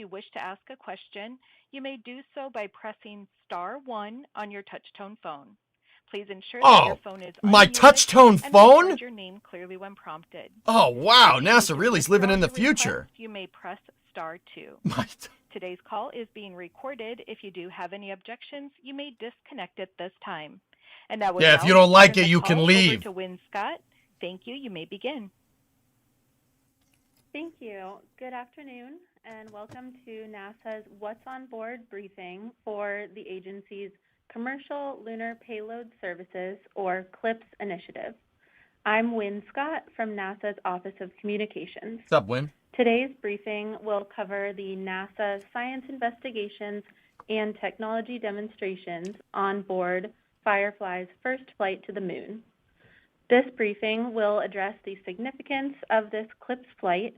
you wish to ask a question, you may do so by pressing star 1 on your touch-tone phone. Please ensure that your Oh, phone is my unmuted touch-tone and phone? record your name clearly when prompted. Oh, wow. If you need NASA to really's living withdraw in the your request, future. you may press star 2. My Today's call is being recorded. If you do have any objections, you may disconnect at this time. And I would Yeah, if now you like don't to like turn it, the you can call over leave. to Wynn Scott. Thank you. You may begin. Thank you. Good afternoon, and welcome to NASA's What's on Board briefing for the agency's Commercial Lunar Payload Services, or CLPS initiative. I'm Wynn Scott from NASA's Office of Communications. What's up, Wynn? Today's briefing will cover the NASA science investigations and technology demonstrations on board Firefly's first flight to the moon. This briefing will address the significance of this CLPS flight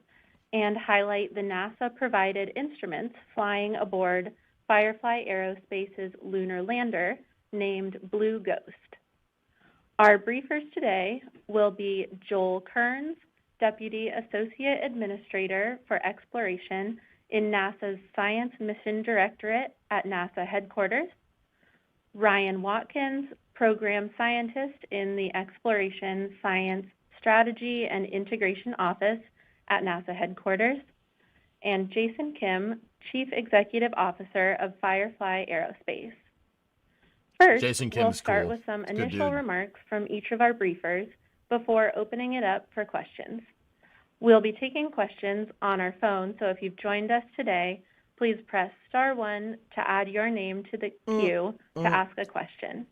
and highlight the NASA-provided instruments flying aboard Firefly Aerospace's lunar lander named Blue Ghost. Our briefers today will be Joel Kearns, Deputy Associate Administrator for Exploration in NASA's Science Mission Directorate at NASA headquarters, Ryan Watkins, Program Scientist in the Exploration Science Strategy and Integration Office at NASA headquarters, and Jason Kim, Chief Executive Officer of Firefly Aerospace. First, Jason we'll Kim's start cool. with some He's a good initial dude. remarks from each of our briefers before opening it up for questions. We'll be taking questions on our phone, so if you've joined us today, please press star 1 to add your name to the queue to ask a question.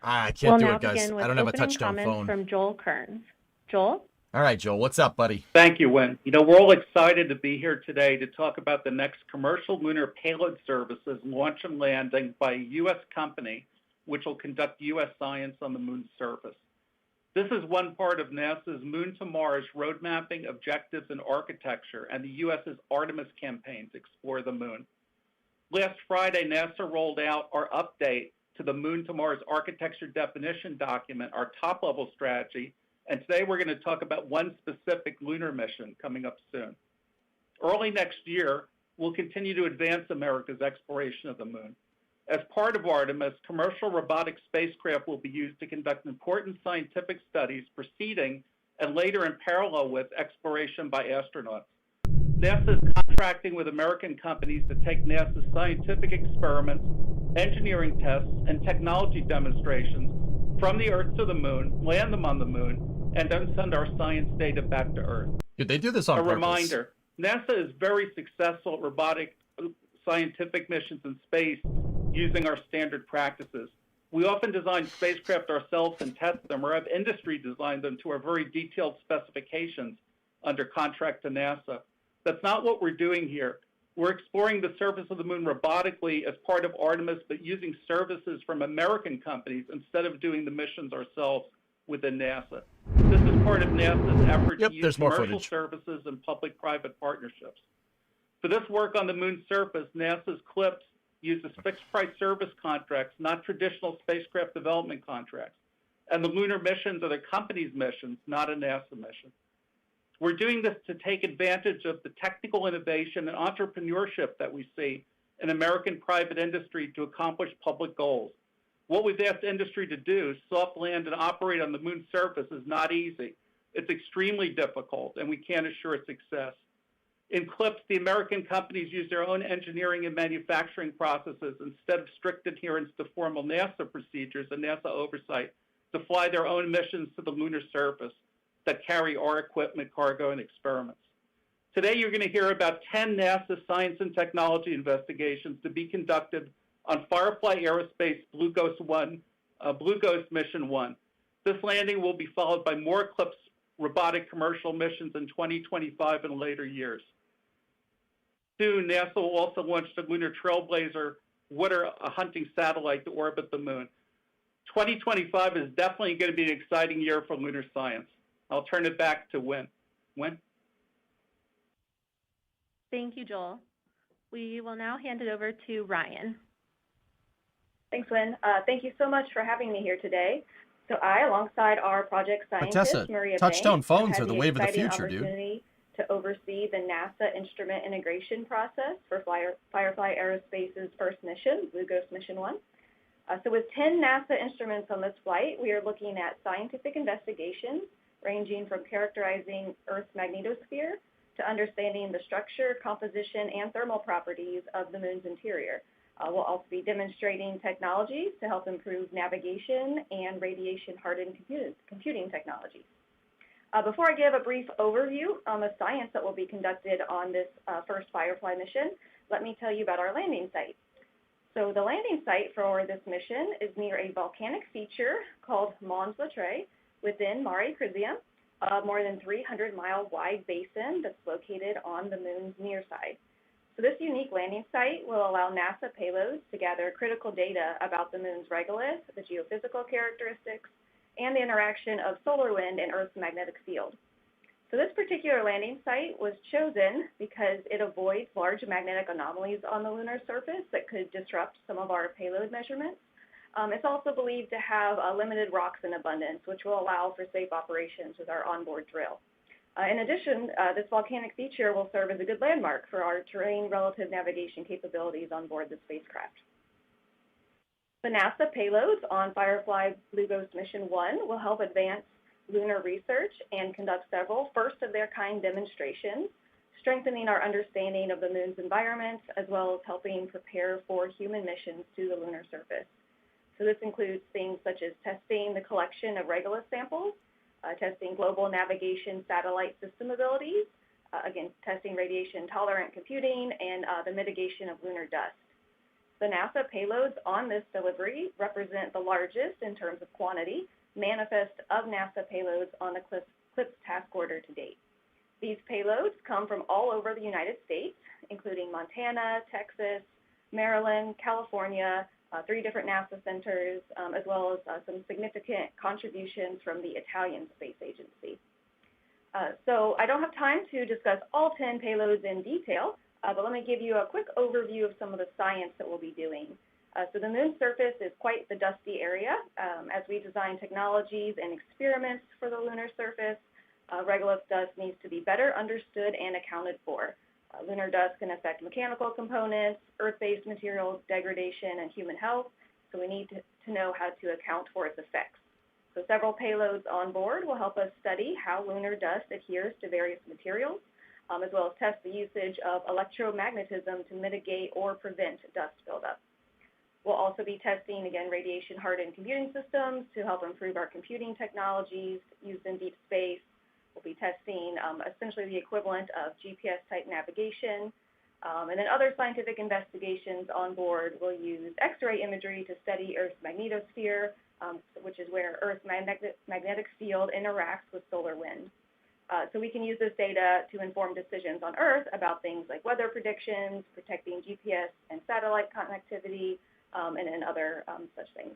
I We'll can't do now it, guys. begin with I don't have a opening touch-tone comments phone. from Joel Kearns. Joel? All right, Joel. What's up, buddy? Thank you, Wynn. We're all excited to be here today to talk about the next commercial lunar payload services launch and landing by a U.S. company which will conduct U.S. science on the moon's surface. This is one part of NASA's Moon to Mars road mapping, objectives, and architecture, and the U.S.'s Artemis campaign to explore the moon. Last Friday, NASA rolled out our update to the Moon to Mars architecture definition document, our top-level strategy, and today we're going to talk about one specific lunar mission coming up soon. Early next year, we'll continue to advance America's exploration of the moon. As part of Artemis, commercial robotic spacecraft will be used to conduct important scientific studies preceding and later in parallel with exploration by astronauts. NASA is contracting with American companies to take NASA's scientific experiments, engineering tests, and technology demonstrations from the Earth to the moon, land them on the moon, and then send our science data back to Earth. Did they do this on purpose? A reminder, NASA is very successful at robotic scientific missions in space using our standard practices. We often design spacecraft ourselves and test them, or have industry design them to our very detailed specifications under contract to NASA. That's not what we're doing here. We're exploring the surface of the moon robotically as part of Artemis, but using services from American companies instead of doing the missions ourselves within NASA. This is part of NASA's effort to use commercial services and public-private partnerships. For this work on the moon's surface, NASA's CLPS uses fixed-price service contracts, not traditional spacecraft development contracts. And the lunar missions are the company's missions, not a NASA mission. We're doing this to take advantage of the technical innovation and entrepreneurship that we see in American private industry to accomplish public goals. What we've asked industry to do, soft land and operate on the moon's surface, is not easy. It's extremely difficult, and we can't assure success. In CLPS, the American companies use their own engineering and manufacturing processes instead of strict adherence to formal NASA procedures and NASA oversight to fly their own missions to the lunar surface that carry our equipment, cargo, and experiments. Today, you're going to hear about 10 NASA science and technology investigations to be conducted on Firefly Aerospace Blue Ghost Mission 1. This landing will be followed by more CLPS robotic commercial missions in 2025 and later years. Soon, NASA will also launch the Lunar Trailblazer water hunting satellite to orbit the moon. 2025 is definitely going to be an exciting year for lunar science. I'll turn it back to Wynn. Wynn? Thank you, Joel. We will now hand it over to Ryan. Thanks, Wynn. Thank you so much for having me here today. So I, alongside our project scientist, Tessa, Maria touch-tone Banks, phones had are the wave of the exciting future, dude. opportunity to oversee the NASA instrument integration process for Firefly Aerospace's first mission, Blue Ghost Mission 1. So with 10 NASA instruments on this flight, we are looking at scientific investigations ranging from characterizing Earth's magnetosphere to understanding the structure, composition, and thermal properties of the moon's interior. We'll also be demonstrating technologies to help improve navigation and radiation-hardened computing technologies. Before I give a brief overview on the science that will be conducted on this first Firefly mission, let me tell you about our landing site. So the landing site for this mission is near a volcanic feature called Mons Lettres within Mare Crisium, a more than 300-mile wide basin that's located on the moon's near side. So this unique landing site will allow NASA payloads to gather critical data about the moon's regolith, the geophysical characteristics, and the interaction of solar wind and Earth's magnetic field. So this particular landing site was chosen because it avoids large magnetic anomalies on the lunar surface that could disrupt some of our payload measurements. It's also believed to have limited rocks in abundance, which will allow for safe operations with our onboard drill. In addition, this volcanic feature will serve as a good landmark for our terrain relative navigation capabilities on board the spacecraft. The NASA payloads on Firefly Blue Ghost Mission 1 will help advance lunar research and conduct several first-of-their-kind demonstrations, strengthening our understanding of the moon's environment, as well as helping prepare for human missions to the lunar surface. So this includes things such as testing the collection of regolith samples, testing global navigation satellite system abilities, again, testing radiation-tolerant computing, and the mitigation of lunar dust. The NASA payloads on this delivery represent the largest, in terms of quantity, manifest of NASA payloads on the CLPS task order to date. These payloads come from all over the United States, including Montana, Texas, Maryland, California, 3 different NASA centers, as well as some significant contributions from the Italian Space Agency. So I don't have time to discuss all 10 payloads in detail, but let me give you a quick overview of some of the science that we'll be doing. So the moon's surface is quite the dusty area. As we design technologies and experiments for the lunar surface, regolith dust needs to be better understood and accounted for. Lunar dust can affect mechanical components, Earth-based material degradation, and human health, so we need to know how to account for its effects. So several payloads on board will help us study how lunar dust adheres to various materials, as well as test the usage of electromagnetism to mitigate or prevent dust buildup. We'll also be testing, again, radiation-hardened computing systems to help improve our computing technologies used in deep space. We'll be testing essentially the equivalent of GPS-type navigation. And then other scientific investigations on board will use X-ray imagery to study Earth's magnetosphere, which is where Earth's magnetic field interacts with solar wind. So we can use this data to inform decisions on Earth about things like weather predictions, protecting GPS and satellite connectivity, and then other such things.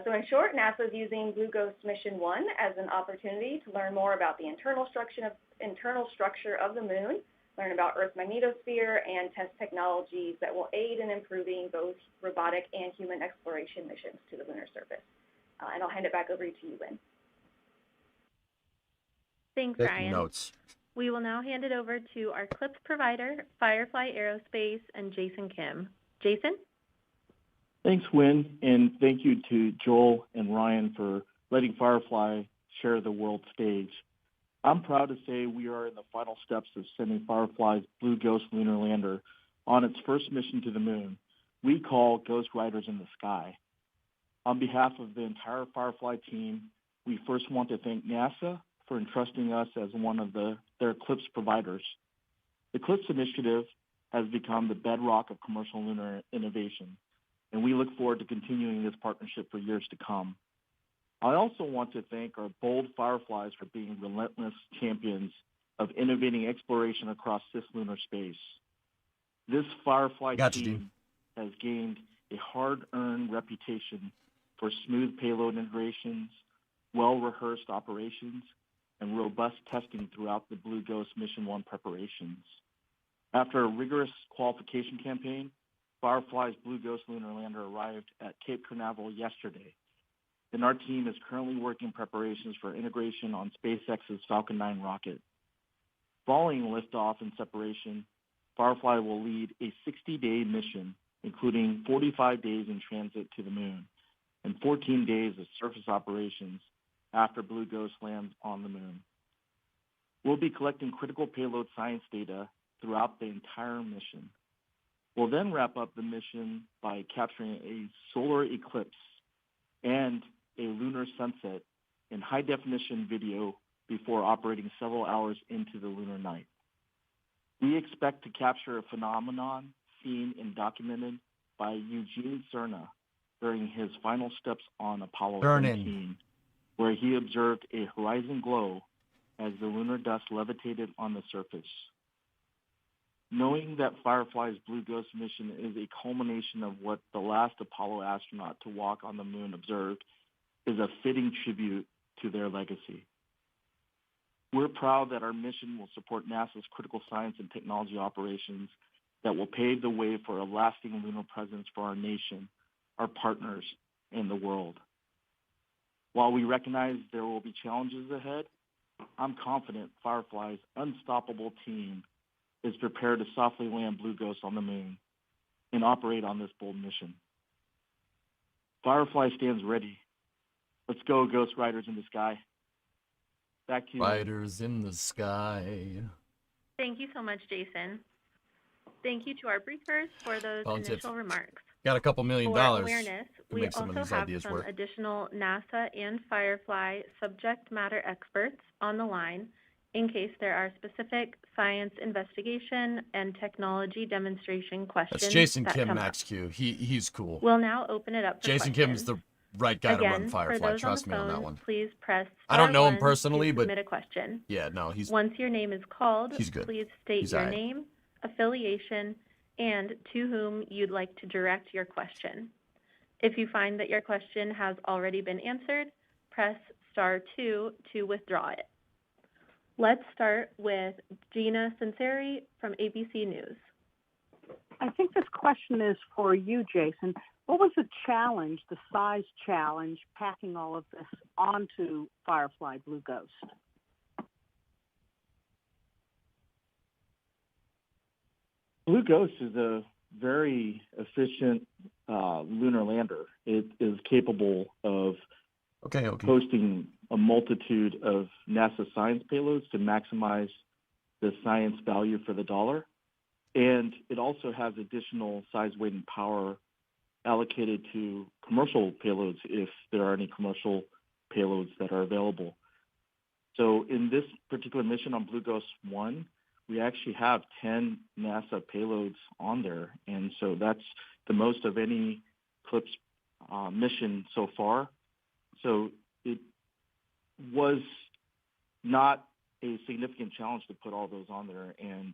So in short, NASA is using Blue Ghost Mission 1 as an opportunity to learn more about the internal structure of the moon, learn about Earth's magnetosphere, and test technologies that will aid in improving both robotic and human exploration missions to the lunar surface. And I'll hand it back over to you, Lynn. Thanks, Taking Ryan. notes. We will now hand it over to our CLPS provider, Firefly Aerospace, and Jason Kim. Jason? Thanks, Wynn, and thank you to Joel and Ryan for letting Firefly share the world stage. I'm proud to say we are in the final steps of sending Firefly's Blue Ghost lunar lander on its first mission to the moon. We call Ghost Riders in the Sky. On behalf of the entire Firefly team, we first want to thank NASA for entrusting us as one of their CLPS providers. The CLPS initiative has become the bedrock of commercial lunar innovation, and we look forward to continuing this partnership for years to come. I also want to thank our bold Fireflies for being relentless champions of innovating exploration across cislunar space. This Firefly team has gained a hard-earned reputation for smooth payload integrations, well-rehearsed operations, and robust testing throughout the Blue Ghost Mission 1 preparations. After a rigorous qualification campaign, Firefly's Blue Ghost lunar lander arrived at Cape Canaveral yesterday, and our team is currently working preparations for integration on SpaceX's Falcon 9 rocket. Following liftoff and separation, Firefly will lead a 60-day mission, including 45 days in transit to the moon and 14 days of surface operations after Blue Ghost lands on the moon. We'll be collecting critical payload science data throughout the entire mission. We'll then wrap up the mission by capturing a solar eclipse and a lunar sunset in high-definition video before operating several hours into the lunar night. We expect to capture a phenomenon seen and documented by Eugene Cerna during his final steps on Apollo 13, where he observed a horizon glow as the lunar dust levitated on the surface. Knowing that Firefly's Blue Ghost mission is a culmination of what the last Apollo astronaut to walk on the moon observed is a fitting tribute to their legacy. We're proud that our mission will support NASA's critical science and technology operations that will pave the way for a lasting lunar presence for our nation, our partners, and the world. While we recognize there will be challenges ahead, I'm confident Firefly's unstoppable team is prepared to softly land Blue Ghost on the moon and operate on this bold mission. Firefly stands ready. Let's go, Ghost Riders in the sky. Back to you. Riders in the sky. Thank you so much, Jason. Thank you to our briefers for those initial remarks. Got a couple $1 million. For awareness, we make some of also these have some work. additional NASA and Firefly subject matter experts on the line in case there are specific science investigation and technology demonstration questions. That's Jason that Kim, come Max up. Q. He's cool. We'll now open it up for Jason questions. Kim is the right guy to run Again, Firefly. for those Trust on me the on phone, that one. please press I don't know him *1 personally, to but submit a question. yeah, no, Once your name is called, he's good. please state He's your all right. name, affiliation, and to whom you'd like to direct your question. If you find that your question has already been answered, press *2 to withdraw it. Let's start with Gina Sinceri from ABC News. I think this question is for you, Jason. What was the challenge, the size challenge, packing all of this onto Firefly Blue Ghost? Blue Ghost is a very efficient lunar lander. It is capable of hosting a multitude of NASA science payloads to maximize the science value for the dollar. And it also has additional size, weight, and power allocated to commercial payloads if there are any commercial payloads that are available. So in this particular mission on Blue Ghost 1, we actually have 10 NASA payloads on there. And so that's the most of any CLIPS mission so far. So it was not a significant challenge to put all those on there. And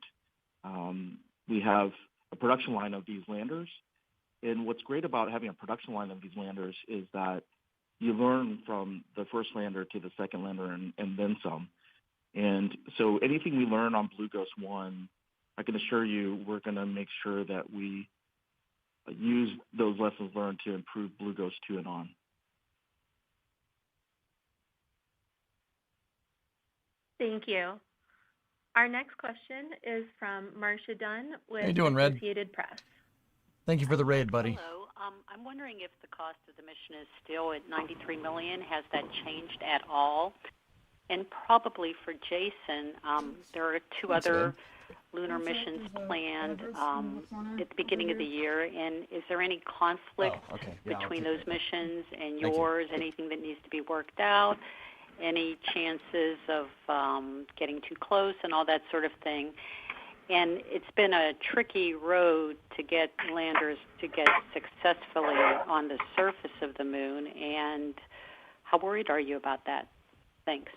we have a production line of these landers. And what's great about having a production line of these landers is that you learn from the first lander to the second lander and then some. And so anything we learn on Blue Ghost 1, I can assure you we're going to make sure that we use those lessons learned to improve Blue Ghost 2 and on. Thank you. Our next question is from Marcia Dunn with How you doing, Red? Associated Press. Thank you for the raid, buddy. Hello. I'm wondering if the cost of the mission is still at $93 million. Has that changed at all? And probably for Jason, there are two other lunar missions planned at the beginning of the year. And is there any conflict between those missions and yours? Anything that needs to be worked out? Any chances of getting too close and all that sort of thing? And it's been a tricky road to get landers to get successfully on the surface of the moon. And how worried are you about that? Thanks.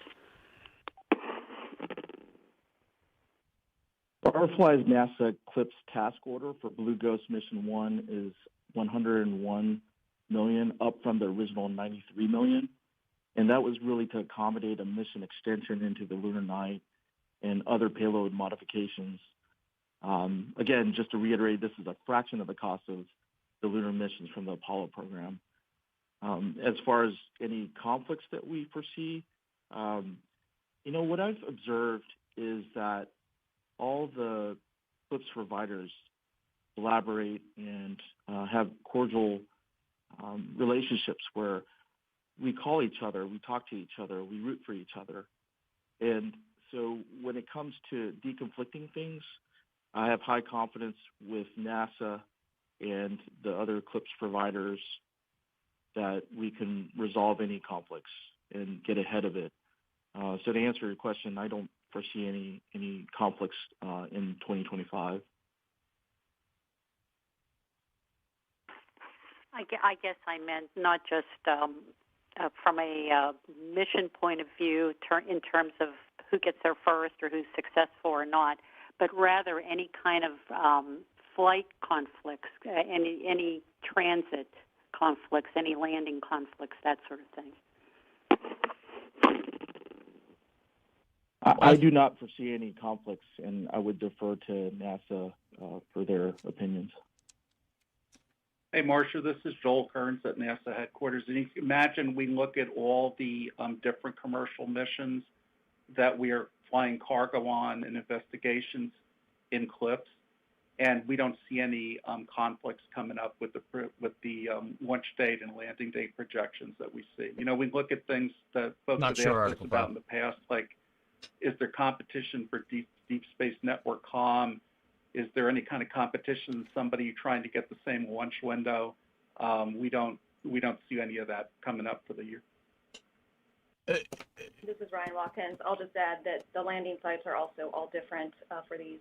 Firefly's NASA CLIPS task order for Blue Ghost Mission 1 is $101 million, up from the original $93 million. And that was really to accommodate a mission extension into the lunar night and other payload modifications. Again, just to reiterate, this is a fraction of the cost of the lunar missions from the Apollo program. As far as any conflicts that we foresee, what I've observed is that all the CLIPS providers collaborate and have cordial relationships where we call each other, we talk to each other, we root for each other. And so when it comes to deconflicting things, I have high confidence with NASA and the other CLIPS providers that we can resolve any conflicts and get ahead of it. So to answer your question, I don't foresee any conflicts in 2025. I guess I meant not just from a mission point of view in terms of who gets there first or who's successful or not, but rather any kind of flight conflicts, any transit conflicts, any landing conflicts, that sort of thing. I do not foresee any conflicts, and I would defer to NASA for their opinions. Hey, Marcia, this is Joel Kearns at NASA headquarters. And you can imagine we look at all the different commercial missions that we are flying cargo on and investigations in CLIPS, and we don't see any conflicts coming up with the launch date and landing date projections that we see. You know, we look at things that folks have asked us about in the past, like, is there competition for deep space network comm? Is there any kind of competition, somebody trying to get the same launch window? We don't see any of that coming up for the year. This is Ryan Watkins. I'll just add that the landing sites are also all different for these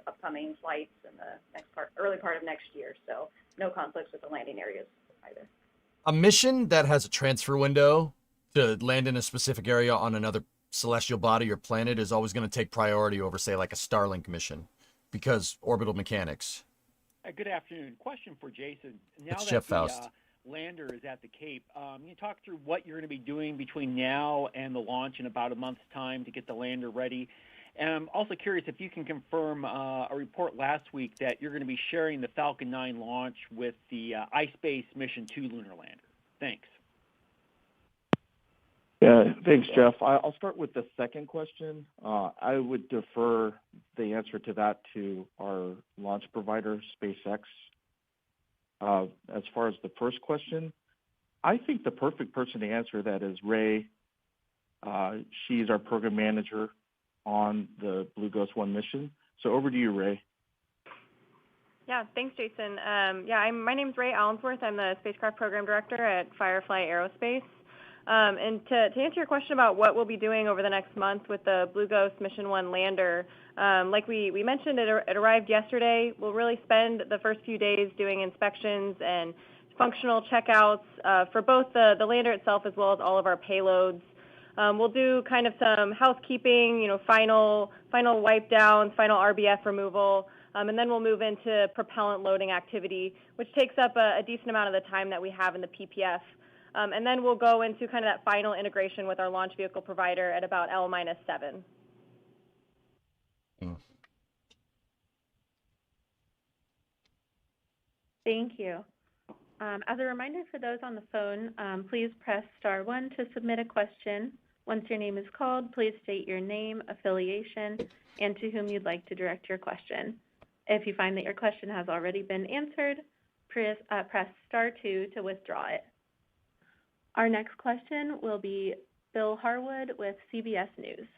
upcoming flights in the early part of next year. So no conflicts with the landing areas either. A mission that has a transfer window to land in a specific area on another celestial body or planet is always going to take priority over, say, like a Starlink mission, because orbital mechanics. Good afternoon. Question for Jason. Now it's that Jeff the Faust. Lander is at the Cape, can you talk through what you're going to be doing between now and the launch in about a month's time to get the lander ready? And I'm also curious if you can confirm a report last week that you're going to be sharing the Falcon 9 launch with the iSpace Mission 2 lunar lander. Thanks. Yeah, thanks, Jeff. I'll start with the second question. I would defer the answer to that to our launch provider, SpaceX. As far as the first question, I think the perfect person to answer that is Ray. She's our program manager on the Blue Ghost 1 mission. So over to you, Ray. Yeah, thanks, Jason. My name's Ray Allensworth. I'm the spacecraft program director at Firefly Aerospace. And to answer your question about what we'll be doing over the next month with the Blue Ghost Mission 1 lander, like we mentioned, it arrived yesterday. We'll really spend the first few days doing inspections and functional checkouts for both the lander itself as well as all of our payloads. We'll do kind of some housekeeping, final wipe downs, final RBF removal, and then we'll move into propellant loading activity, which takes up a decent amount of the time that we have in the PPF. And then we'll go into kind of that final integration with our launch vehicle provider at about L-7. Thank you. As a reminder for those on the phone, please press *1 to submit a question. Once your name is called, please state your name, affiliation, and to whom you'd like to direct your question. If you find that your question has already been answered, press *2 to withdraw it. Our next question will be Bill Harwood with CBS News.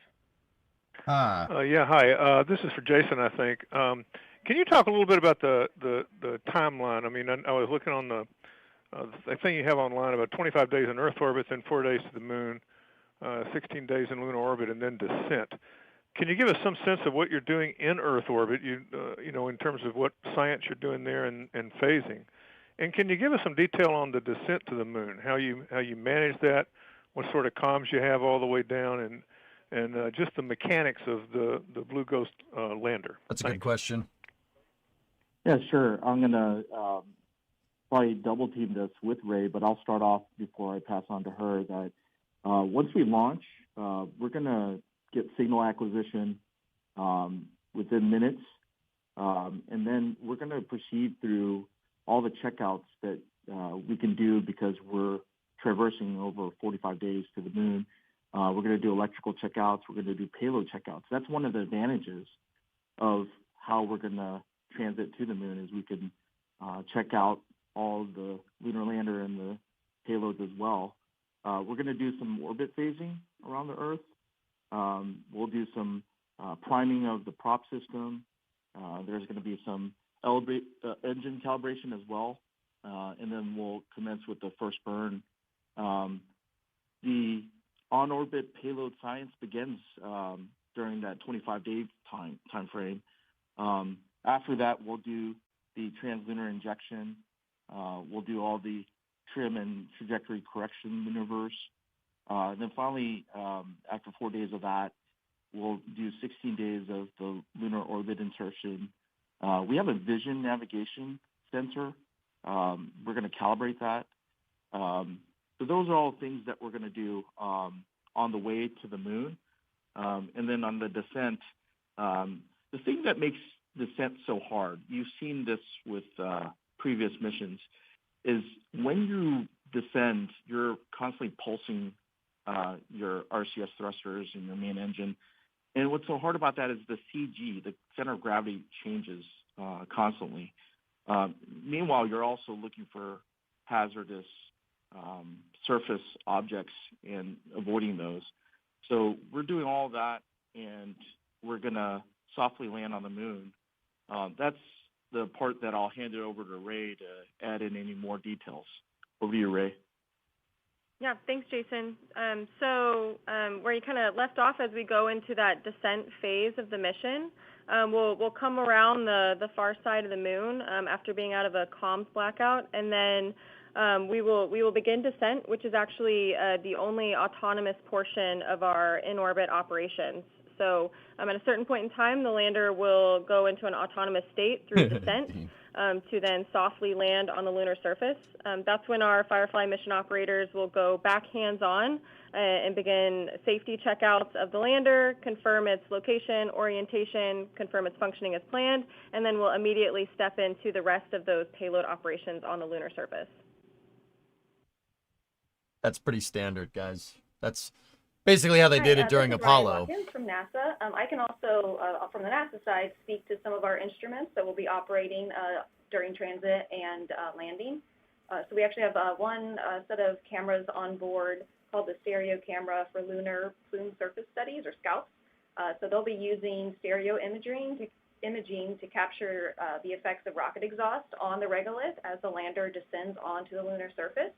Hi. This is for Jason, I think. Can you talk a little bit about the timeline? I mean, I was looking on the thing you have online about 25 days in Earth orbit, then 4 days to the moon, 16 days in lunar orbit, and then descent. Can you give us some sense of what you're doing in Earth orbit? In terms of what science you're doing there and phasing. And can you give us some detail on the descent to the moon? How you manage that? What sort of comms you have all the way down, and just the mechanics of the Blue Ghost lander? That's a good question. Yeah, sure. I'm gonna probably double team this with Ray, but I'll start off before I pass on to her that once we launch, we're gonna get signal acquisition within minutes, and then we're gonna proceed through all the checkouts that we can do because we're traversing over 45 days to the moon. We're going to do electrical checkouts. We're going to do payload checkouts. That's one of the advantages of how we're going to transit to the moon is we can check out all the lunar lander and the payloads as well. We're going to do some orbit phasing around the Earth. We'll do some priming of the prop system. There's going to be some engine calibration as well, and then we'll commence with the first burn. The on-orbit payload science begins during that 25-day time frame. After that, we'll do the translunar injection. We'll do all the trim and trajectory correction maneuvers. And then finally, after 4 days of that, we'll do 16 days of the lunar orbit insertion. We have a vision navigation sensor. We're going to calibrate that. So those are all things that we're going to do on the way to the moon. And then on the descent, the thing that makes descent so hard, you've seen this with previous missions, is when you descend, you're constantly pulsing your RCS thrusters and your main engine. And what's so hard about that is the CG, the center of gravity, changes constantly. Meanwhile, you're also looking for hazardous surface objects and avoiding those. So we're doing all that, and we're going to softly land on the moon. That's the part that I'll hand it over to Ray to add in any more details. Over to you, Ray. Yeah, thanks, Jason. Where you kind of left off as we go into that descent phase of the mission, we'll come around the far side of the moon after being out of a comms blackout, and then we will begin descent, which is actually the only autonomous portion of our in-orbit operations. So at a certain point in time, the lander will go into an autonomous state through descent to then softly land on the lunar surface. That's when our Firefly mission operators will go back hands-on and begin safety checkouts of the lander, confirm its location, orientation, confirm its functioning as planned, and then we'll immediately step into the rest of those payload operations on the lunar surface. That's pretty standard, guys. That's basically how they did it during this is Apollo. Ryan Watkins from NASA. I can also, from the NASA side, speak to some of our instruments that will be operating during transit and landing. So we actually have one set of cameras on board called the stereo camera for lunar plume surface studies, or SCOUTS. So they'll be using stereo imaging to capture the effects of rocket exhaust on the regolith as the lander descends onto the lunar surface.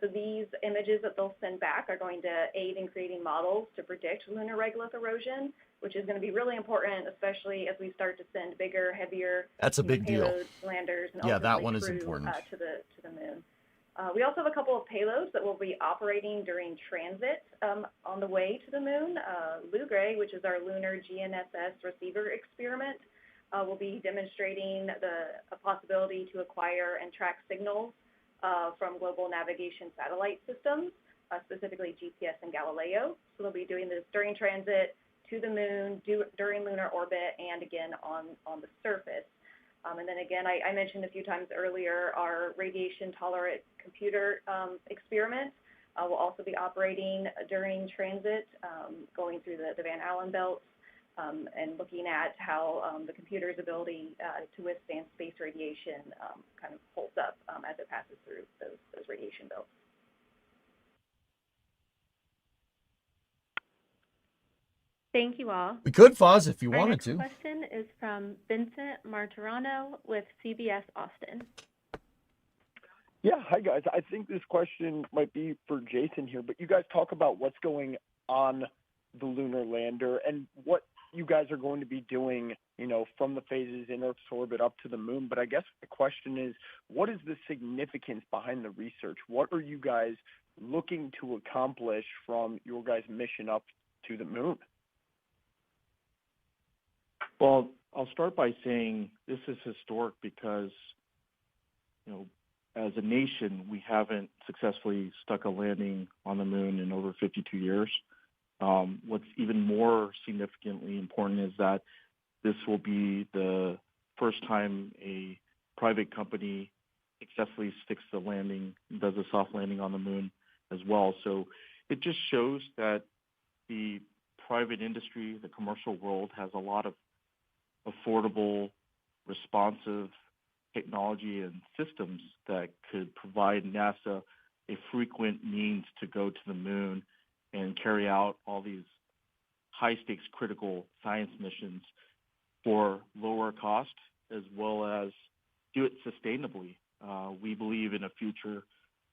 So these images that they'll send back are going to aid in creating models to predict lunar regolith erosion, which is going to be really important, especially as we start to send bigger, heavier payloads, landers, and that one ultimately is crew important. to the moon. We also have a couple of payloads that will be operating during transit on the way to the moon. LuGray, which is our lunar GNSS receiver experiment, will be demonstrating a possibility to acquire and track signals from global navigation satellite systems, specifically GPS and Galileo. So they'll be doing this during transit, to the moon, during lunar orbit, and again on the surface. And then again, I mentioned a few times earlier our radiation-tolerant computer experiment will also be operating during transit, going through the Van Allen belts, and looking at how the computer's ability to withstand space radiation kind of holds up as it passes through those radiation belts. Thank you all. We could, Foz, if you wanted to. Our next question is from Vincent Martirano with CBS Austin. Yeah, hi guys. I think this question might be for Jason here, but you guys talk about what's going on the lunar lander and what you guys are going to be doing, from the phases in Earth's orbit up to the moon. But I guess the question is, what is the significance behind the research? What are you guys looking to accomplish from your guys' mission up to the moon? Well, I'll start by saying this is historic because, as a nation, we haven't successfully stuck a landing on the moon in over 52 years. What's even more significantly important is that this will be the first time a private company successfully sticks the landing, does a soft landing on the moon as well. So it just shows that the private industry, the commercial world, has a lot of affordable, responsive technology and systems that could provide NASA a frequent means to go to the moon and carry out all these high-stakes critical science missions for lower cost, as well as do it sustainably. We believe in a future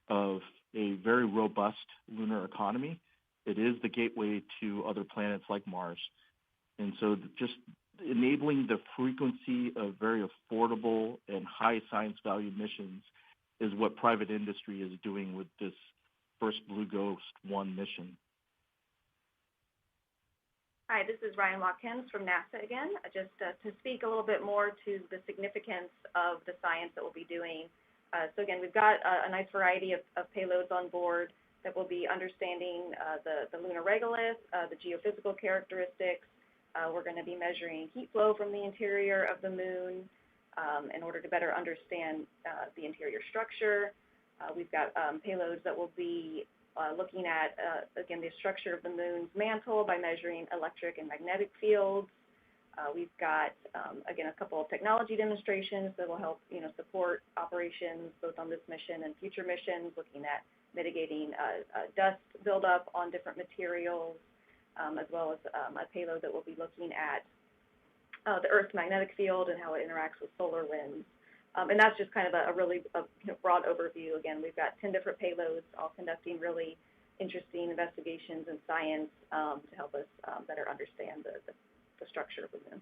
of a very robust lunar economy. It is the gateway to other planets like Mars. And so just enabling the frequency of very affordable and high science value missions is what private industry is doing with this first Blue Ghost 1 mission. Hi, this is Ryan Watkins from NASA again. Just to speak a little bit more to the significance of the science that we'll be doing. So again, we've got a nice variety of payloads on board that will be understanding the lunar regolith, the geophysical characteristics. We're going to be measuring heat flow from the interior of the moon in order to better understand the interior structure. We've got payloads that will be looking at, again, the structure of the moon's mantle by measuring electric and magnetic fields. We've got, again, a couple of technology demonstrations that will help, support operations both on this mission and future missions, looking at mitigating dust buildup on different materials, as well as a payload that will be looking at the Earth's magnetic field and how it interacts with solar winds. And that's just kind of a really broad overview. Again, we've got 10 different payloads, all conducting really interesting investigations in science to help us better understand the structure of the moon.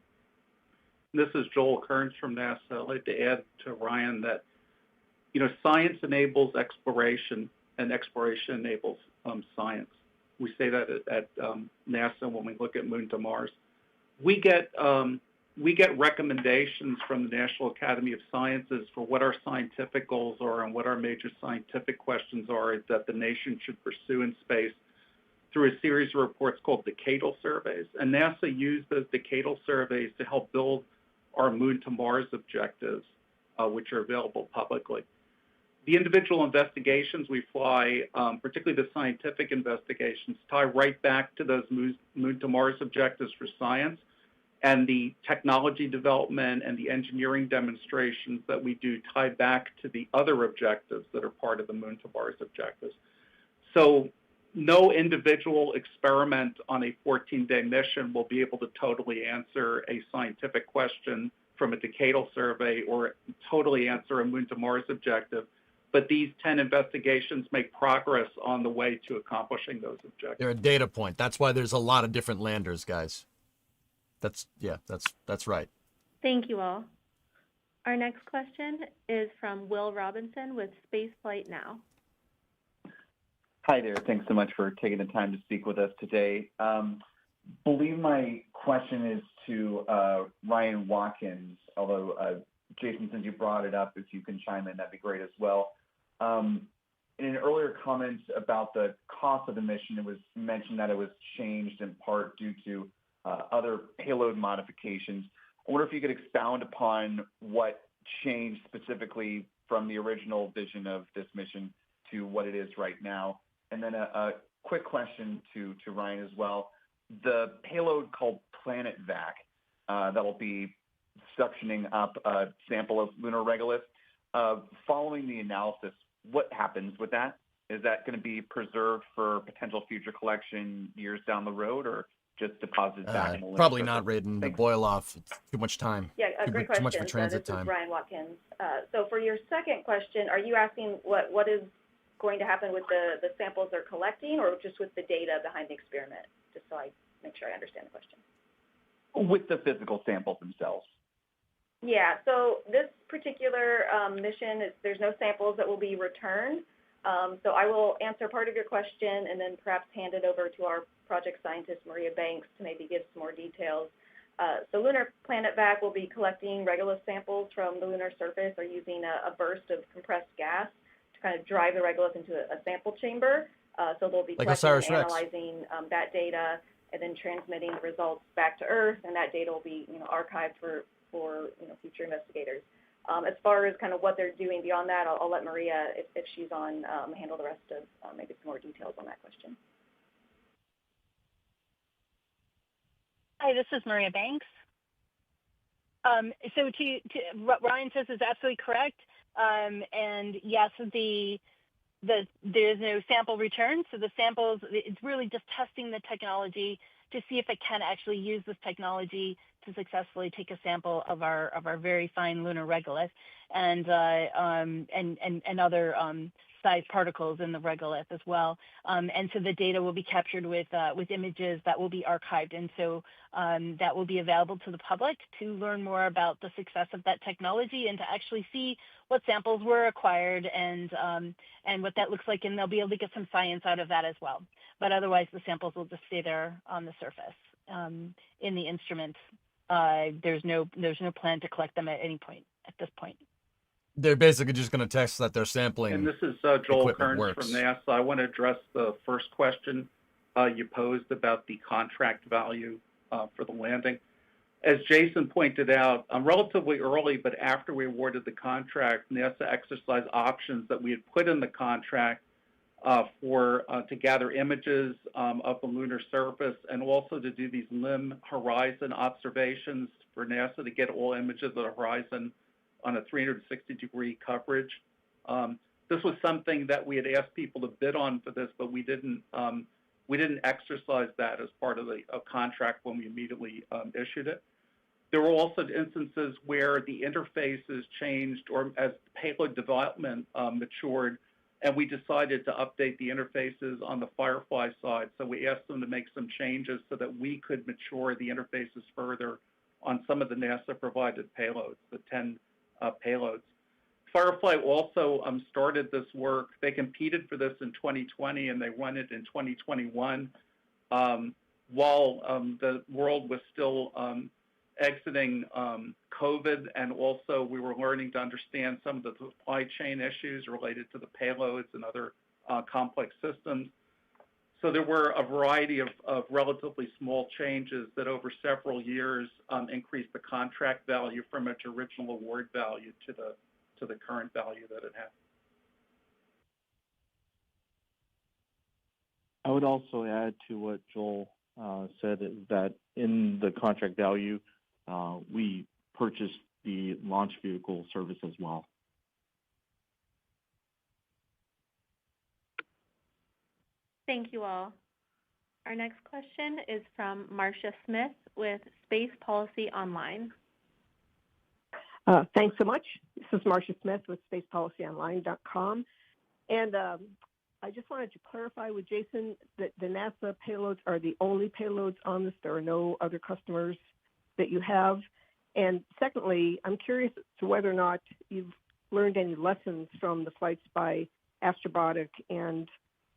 This is Joel Kearns from NASA. I'd like to add to Ryan that, science enables exploration, and exploration enables science. We say that at NASA when we look at Moon to Mars. We get recommendations from the National Academy of Sciences for what our scientific goals are and what our major scientific questions are that the nation should pursue in space through a series of reports called decadal surveys. And NASA used those decadal surveys to help build our Moon to Mars objectives, which are available publicly. The individual investigations we fly, particularly the scientific investigations, tie right back to those Moon to Mars objectives for science, and the technology development and the engineering demonstrations that we do tie back to the other objectives that are part of the Moon to Mars objectives. So no individual experiment on a 14-day mission will be able to totally answer a scientific question from a decadal survey or totally answer a Moon to Mars objective. But these 10 investigations make progress on the way to accomplishing those objectives. They're a data point. That's why there's a lot of different landers, guys. That's right. Thank you all. Our next question is from Will Robinson with Spaceflight Now. Hi there. Thanks so much for taking the time to speak with us today. Believe my question is to Ryan Watkins, although Jason, since you brought it up, if you can chime in, that'd be great as well. In an earlier comment about the cost of the mission, it was mentioned that it was changed in part due to other payload modifications. I wonder if you could expound upon what changed specifically from the original vision of this mission to what it is right now. And then a quick question to Ryan as well. The payload called Planet Vac that will be suctioning up a sample of lunar regolith, following the analysis, what happens with that? Is that going to be preserved for potential future collection years down the road, or just deposited back in the lunar Probably surface? not written to boil off. It's too much time. Yeah, great question. Too much for transit this time. is Ryan Watkins. So for your second question, are you asking what is going to happen with the samples they're collecting, or just with the data behind the experiment? Just so I make sure I understand the question. With the physical samples themselves. Yeah, so this particular mission, there's no samples that will be returned. So I will answer part of your question and then perhaps hand it over to our project scientist, Maria Banks, to maybe give some more details. So Lunar Planet Vac will be collecting regolith samples from the lunar surface or using a burst of compressed gas to kind of drive the regolith into a sample chamber. So they'll be collecting and analyzing that data and then transmitting the results back to Earth, and that data will be archived for future investigators. As far as kind of what they're doing beyond that, I'll let Maria, if she's on, handle the rest of maybe some more details on that question. Hi, this is Maria Banks. So what Ryan says is absolutely correct. And yes, there's no sample return. So the samples, it's really just testing the technology to see if it can actually use this technology to successfully take a sample of our very fine lunar regolith and other size particles in the regolith as well. And so the data will be captured with images that will be archived, and so that will be available to the public to learn more about the success of that technology and to actually see what samples were acquired and what that looks like, and they'll be able to get some science out of that as well. But otherwise, the samples will just stay there on the surface in the instrument. There's no plan to collect them at any point at this point. They're basically just going to test that their sampling. And this is Joel Kearns from NASA. I want to address the first question you posed about the contract value for the landing. As Jason pointed out, relatively early, but after we awarded the contract, NASA exercised options that we had put in the contract to gather images of the lunar surface and also to do these limb horizon observations for NASA to get all images of the horizon on a 360-degree coverage. This was something that we had asked people to bid on for this, but we didn't exercise that as part of the contract when we immediately issued it. There were also instances where the interfaces changed or as payload development matured, and we decided to update the interfaces on the Firefly side. So we asked them to make some changes so that we could mature the interfaces further on some of the NASA-provided payloads, the 10 payloads. Firefly also started this work. They competed for this in 2020, and they won it in 2021 while the world was still exiting COVID, and also we were learning to understand some of the supply chain issues related to the payloads and other complex systems. So there were a variety of relatively small changes that over several years increased the contract value from its original award value to the current value that it has. I would also add to what Joel said is that in the contract value, we purchased the launch vehicle service as well. Thank you all. Our next question is from Marcia Smith with Space Policy Online. Thanks so much. This is Marcia Smith with SpacePolicyOnline.com. And I just wanted to clarify with Jason that the NASA payloads are the only payloads on this. There are no other customers that you have. And secondly, I'm curious as to whether or not you've learned any lessons from the flights by Astrobotic and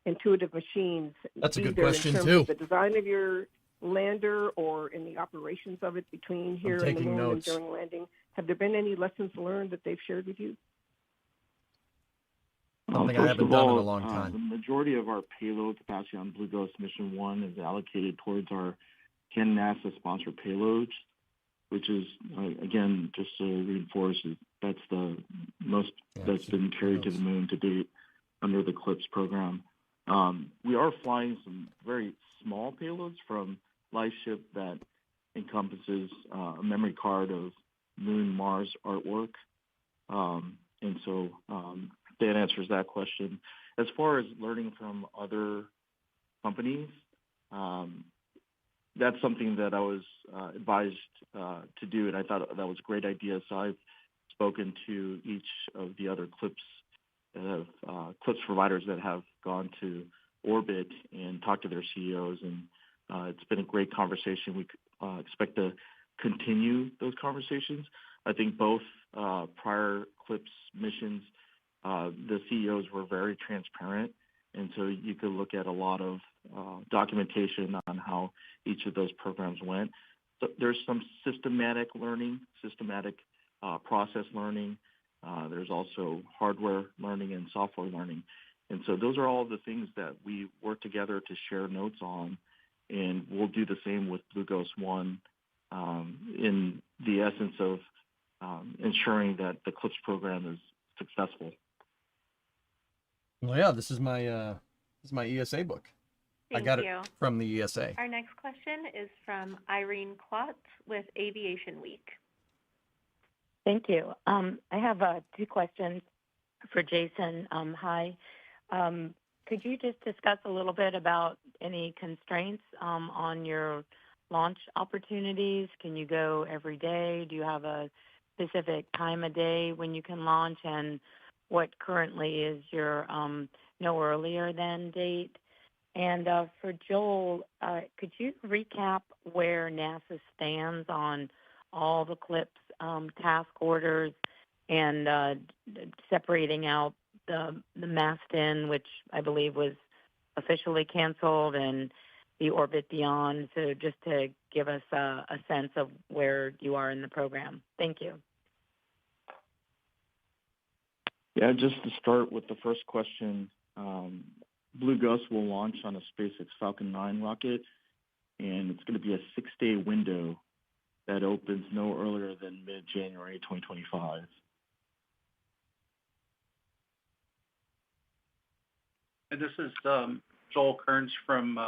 Intuitive Machines. That's a good either question, in terms too. of the design of your lander or in the operations of it between here and the moon and during landing. Have there been any lessons learned that they've shared with you? Something I haven't done in a long time. The majority of our payload capacity on Blue Ghost Mission 1 is allocated towards our 10 NASA-sponsored payloads, which is, again, just to reinforce, that's the most that's been carried to the moon to date under the CLIPS program. We are flying some very small payloads from LifeShip that encompasses a memory card of Moon Mars artwork. And so that answers that question. As far as learning from other companies, that's something that I was advised to do, and I thought that was a great idea. So I've spoken to each of the other CLIPS providers that have gone to orbit and talked to their CEOs, and it's been a great conversation. We expect to continue those conversations. I think both prior CLIPS missions, the CEOs were very transparent, and so you could look at a lot of documentation on how each of those programs went. So there's some systematic learning, systematic process learning. There's also hardware learning and software learning. And so those are all the things that we work together to share notes on, and we'll do the same with Blue Ghost 1 in the essence of ensuring that the CLIPS program is successful. Well, yeah, this is my ESA book. Thank I got you. it from the ESA. Our next question is from Irene Klotz with Aviation Week. Thank you. I have two questions for Jason. Hi. Could you just discuss a little bit about any constraints on your launch opportunities? Can you go every day? Do you have a specific time of day when you can launch? And what currently is your no earlier than date? And for Joel, could you recap where NASA stands on all the CLPS task orders and separating out the Mastin, which I believe was officially canceled, and the Orbit Beyond, so just to give us a sense of where you are in the program. Thank you. Yeah, just to start with the first question, Blue Ghost will launch on a SpaceX Falcon 9 rocket, and it's going to be a 6-day window that opens no earlier than mid-January 2025. And this is Joel Kearns from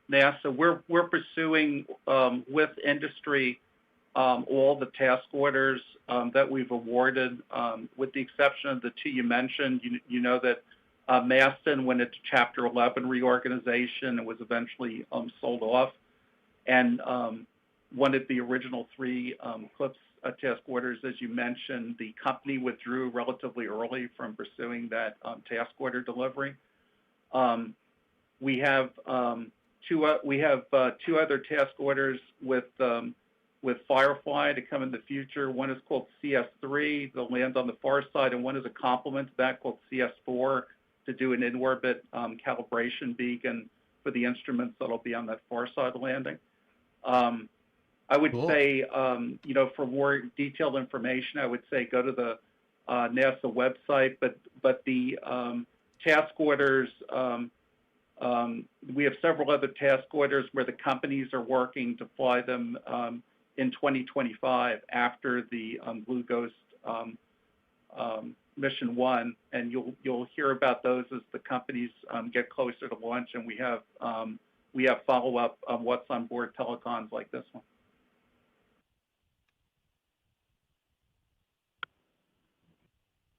NASA. We're pursuing with industry all the task orders that we've awarded, with the exception of the two you mentioned. You know that Mastin went into Chapter 11 reorganization and was eventually sold off. And one of the original three CLPS task orders, as you mentioned, the company withdrew relatively early from pursuing that task order delivery. We have two other task orders with Firefly to come in the future. One is called CS3 to land on the far side, and one is a complement to that called CS4 to do an in-orbit calibration beacon for the instruments that'll be on that far side landing. I would say, for more detailed information, I would say go to the NASA website, but the task orders, we have several other task orders where the companies are working to fly them in 2025 after the Blue Ghost Mission 1, and you'll hear about those as the companies get closer to launch, and we have follow-up what's on board telecons like this one.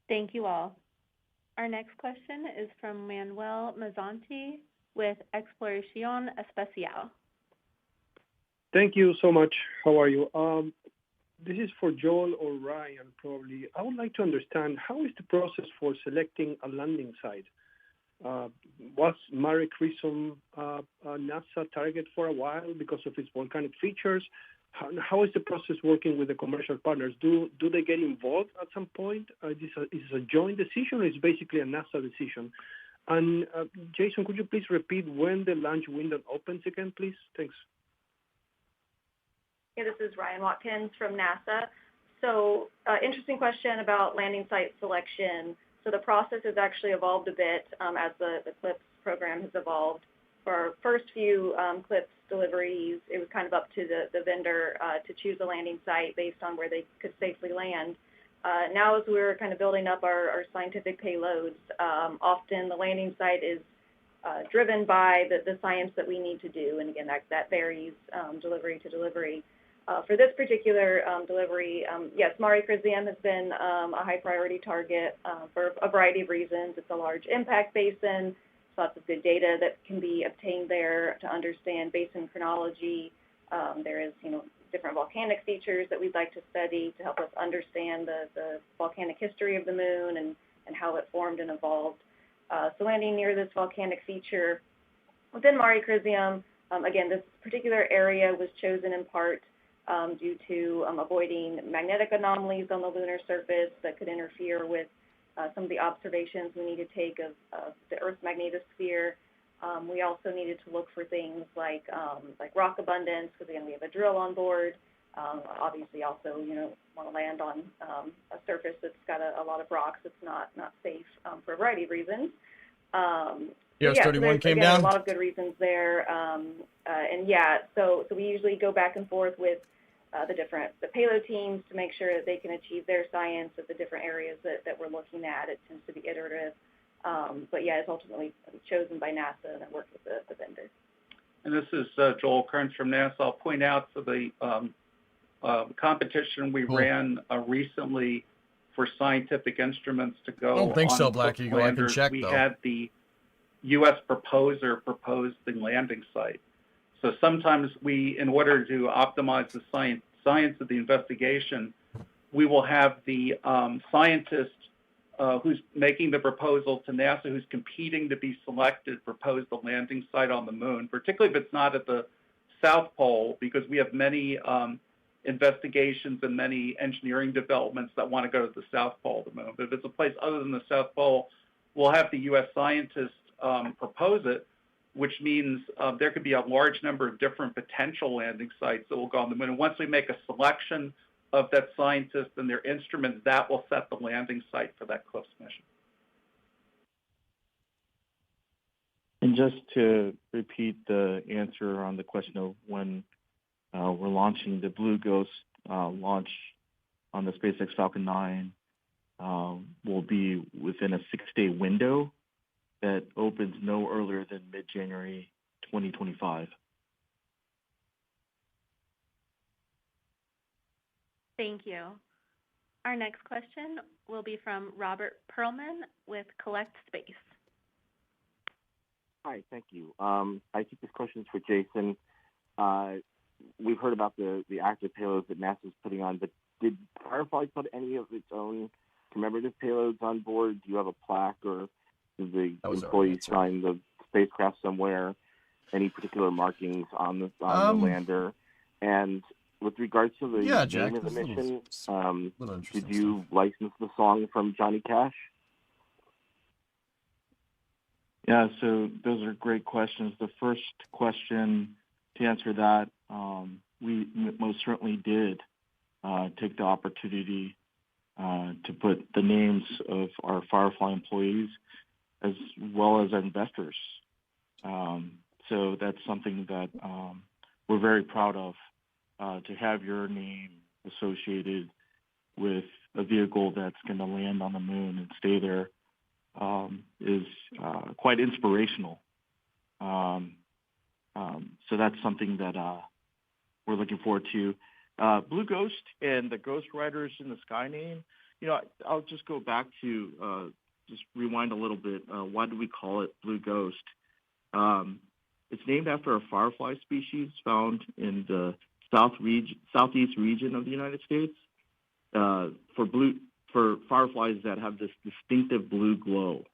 Thank you all. Our next question is from Manuel Mazzanti with Exploración Especial. Thank you so much. How are you? This is for Joel or Ryan, probably. I would like to understand, how is the process for selecting a landing site? Was Mare Crisium a NASA target for a while because of its volcanic features? How is the process working with the commercial partners? Do they get involved at some point? Is this a joint decision, or is it basically a NASA decision? And Jason, could you please repeat when the launch window opens again, please? Thanks. Yeah, this is Ryan Watkins from NASA. So interesting question about landing site selection. So the process has actually evolved a bit as the CLPS program has evolved. For our first few CLPS deliveries, it was kind of up to the vendor to choose a landing site based on where they could safely land. Now, as we're kind of building up our scientific payloads, often the landing site is driven by the science that we need to do. And again, that varies delivery to delivery. For this particular delivery, yes, Mare Crisium has been a high priority target for a variety of reasons. It's a large impact basin. Lots of good data that can be obtained there to understand basin chronology. There is, different volcanic features that we'd like to study to help us understand the volcanic history of the moon and how it formed and evolved. So landing near this volcanic feature within Mare Crisium, again, this particular area was chosen in part due to avoiding magnetic anomalies on the lunar surface that could interfere with some of the observations we need to take of the Earth's magnetosphere. We also needed to look for things like rock abundance, because again, we have a drill on board. Obviously, also, want to land on a surface that's got a lot of rocks. It's not safe for a variety of reasons. EOS-31 came down. A lot of good reasons there, so we usually go back and forth with the payload teams to make sure that they can achieve their science at the different areas that we're looking at. It tends to be iterative. It's ultimately chosen by NASA and I work with the vendor. And this is Joel Kearns from NASA. I'll point out for the competition we ran recently for scientific instruments to go I don't think on so, Black cooked Eagle. I can landers, check, we though. had the U.S. proposer propose the landing site. So sometimes we, in order to optimize the science of the investigation, we will have the scientist who's making the proposal to NASA, who's competing to be selected, propose the landing site on the moon, particularly if it's not at the South Pole, because we have many investigations and many engineering developments that want to go to the South Pole of the moon. But if it's a place other than the South Pole, we'll have the U.S. scientists propose it, which means there could be a large number of different potential landing sites that will go on the moon. And once we make a selection of that scientist and their instruments, that will set the landing site for that CLIPS mission. And just to repeat the answer on the question of when we're launching, the Blue Ghost launch on the SpaceX Falcon 9 will be within a 6-day window that opens no earlier than mid-January 2025. Thank you. Our next question will be from Robert Perlman with Collect Space. Hi, thank you. I think this question is for Jason. We've heard about the active payloads that NASA's putting on, but did Firefly put any of its own commemorative payloads on board? Do you have a plaque, or did the employees sign the spacecraft somewhere? Any particular markings on the lander? And with regards to the name of the mission, did you license the song from Johnny Cash? Yeah, so those are great questions. The first question, to answer that, we most certainly did take the opportunity to put the names of our Firefly employees as well as our investors. So that's something that we're very proud of, to have your name associated with a vehicle that's going to land on the moon and stay there is quite inspirational. So that's something that we're looking forward to. Blue Ghost and the Ghost Riders in the Sky name, I'll just go back to just rewind a little bit. Why do we call it Blue Ghost? It's named after a firefly species found in the southeast region of the United States. For fireflies that have this distinctive blue glow.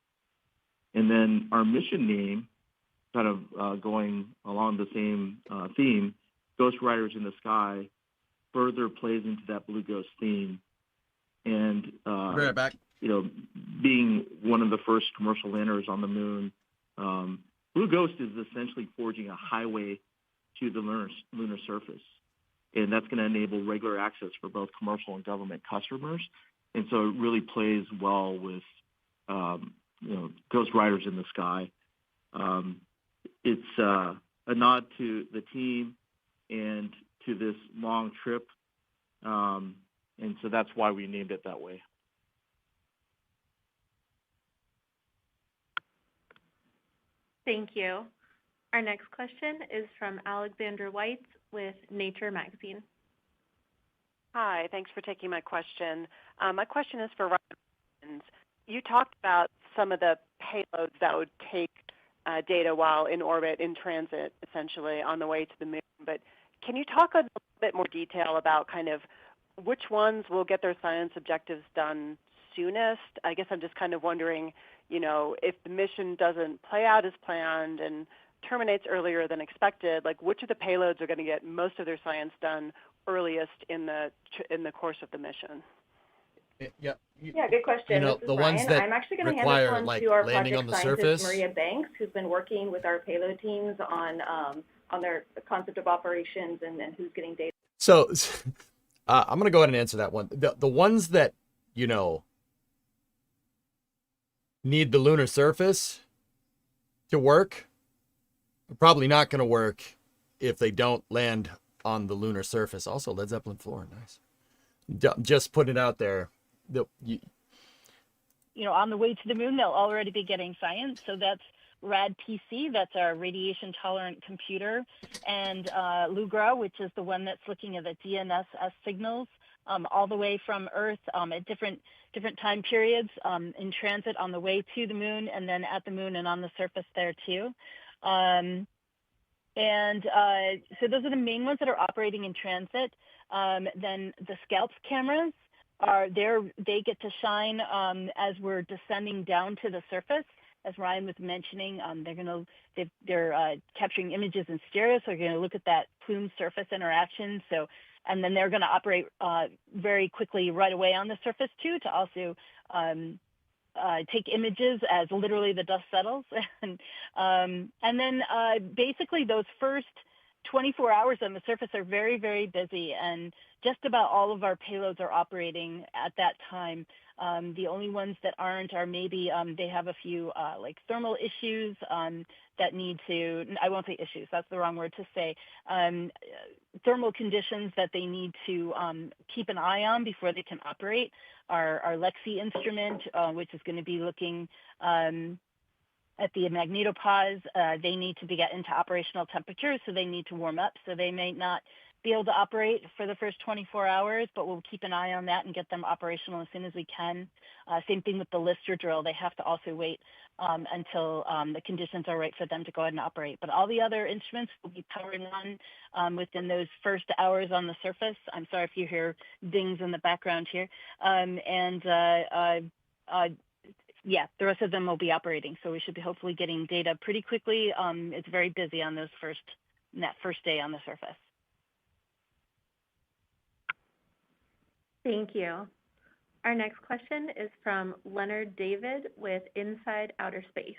And then our mission name, kind of going along the same theme, Ghost Riders in the Sky, further plays into that Blue Ghost theme. And right back. Being one of the first commercial landers on the moon, Blue Ghost is essentially forging a highway to the lunar surface. And that's going to enable regular access for both commercial and government customers. And so it really plays well with, Ghost Riders in the Sky. It's a nod to the team and to this long trip. And so that's why we named it that way. Thank you. Our next question is from Alexandra Weitz with Nature Magazine. Hi, thanks for taking my question. My question is for Ryan. You talked about some of the payloads that would take data while in orbit, in transit, essentially, on the way to the moon. But can you talk a little bit more detail about kind of which ones will get their science objectives done soonest? I guess I'm just kind of wondering, if the mission doesn't play out as planned and terminates earlier than expected, like which of the payloads are going to get most of their science done earliest in the course of the mission? Yeah, good question. This is the Ryan. ones that I'm actually going to hand require, this one like, to our landing project on the scientist, surface. Maria Banks, who's been working with our payload teams on their concept of operations and who's getting data. So I'm going to go ahead and answer that one. The ones that, need the lunar surface to work are probably not going to work if they don't land on the lunar surface. Also, Led Zeppelin floor, nice. Just put it out there. On the way to the moon, they'll already be getting science. So that's RAD PC, that's our radiation tolerant computer, and LUGRA, which is the one that's looking at the GNSS signals all the way from Earth at different time periods in transit on the way to the moon, and then at the moon and on the surface there too. So those are the main ones that are operating in transit. Then the Scalps cameras they get to shine as we're descending down to the surface. As Ryan was mentioning, they're capturing images in stereo, so they're going to look at that plume surface interaction. So, and then they're going to operate very quickly right away on the surface too, to also take images as literally the dust settles. And then basically those first 24 hours on the surface are very, very busy, and just about all of our payloads are operating at that time. The only ones that aren't are maybe they have a few like thermal issues that need to, I won't say issues, that's the wrong word to say, thermal conditions that they need to keep an eye on before they can operate. Our Lexi instrument, which is going to be looking at the magnetopods, they need to get into operational temperatures, so they need to warm up, so they may not be able to operate for the first 24 hours, but we'll keep an eye on that and get them operational as soon as we can. Same thing with the Lister drill. They have to also wait until the conditions are right for them to go ahead and operate. But all the other instruments will be powering on within those first hours on the surface. I'm sorry if you hear dings in the background here. Yeah, the rest of them will be operating, so we should be hopefully getting data pretty quickly. It's very busy on that first day on the surface. Thank you. Our next question is from Leonard David with Inside Outer Space.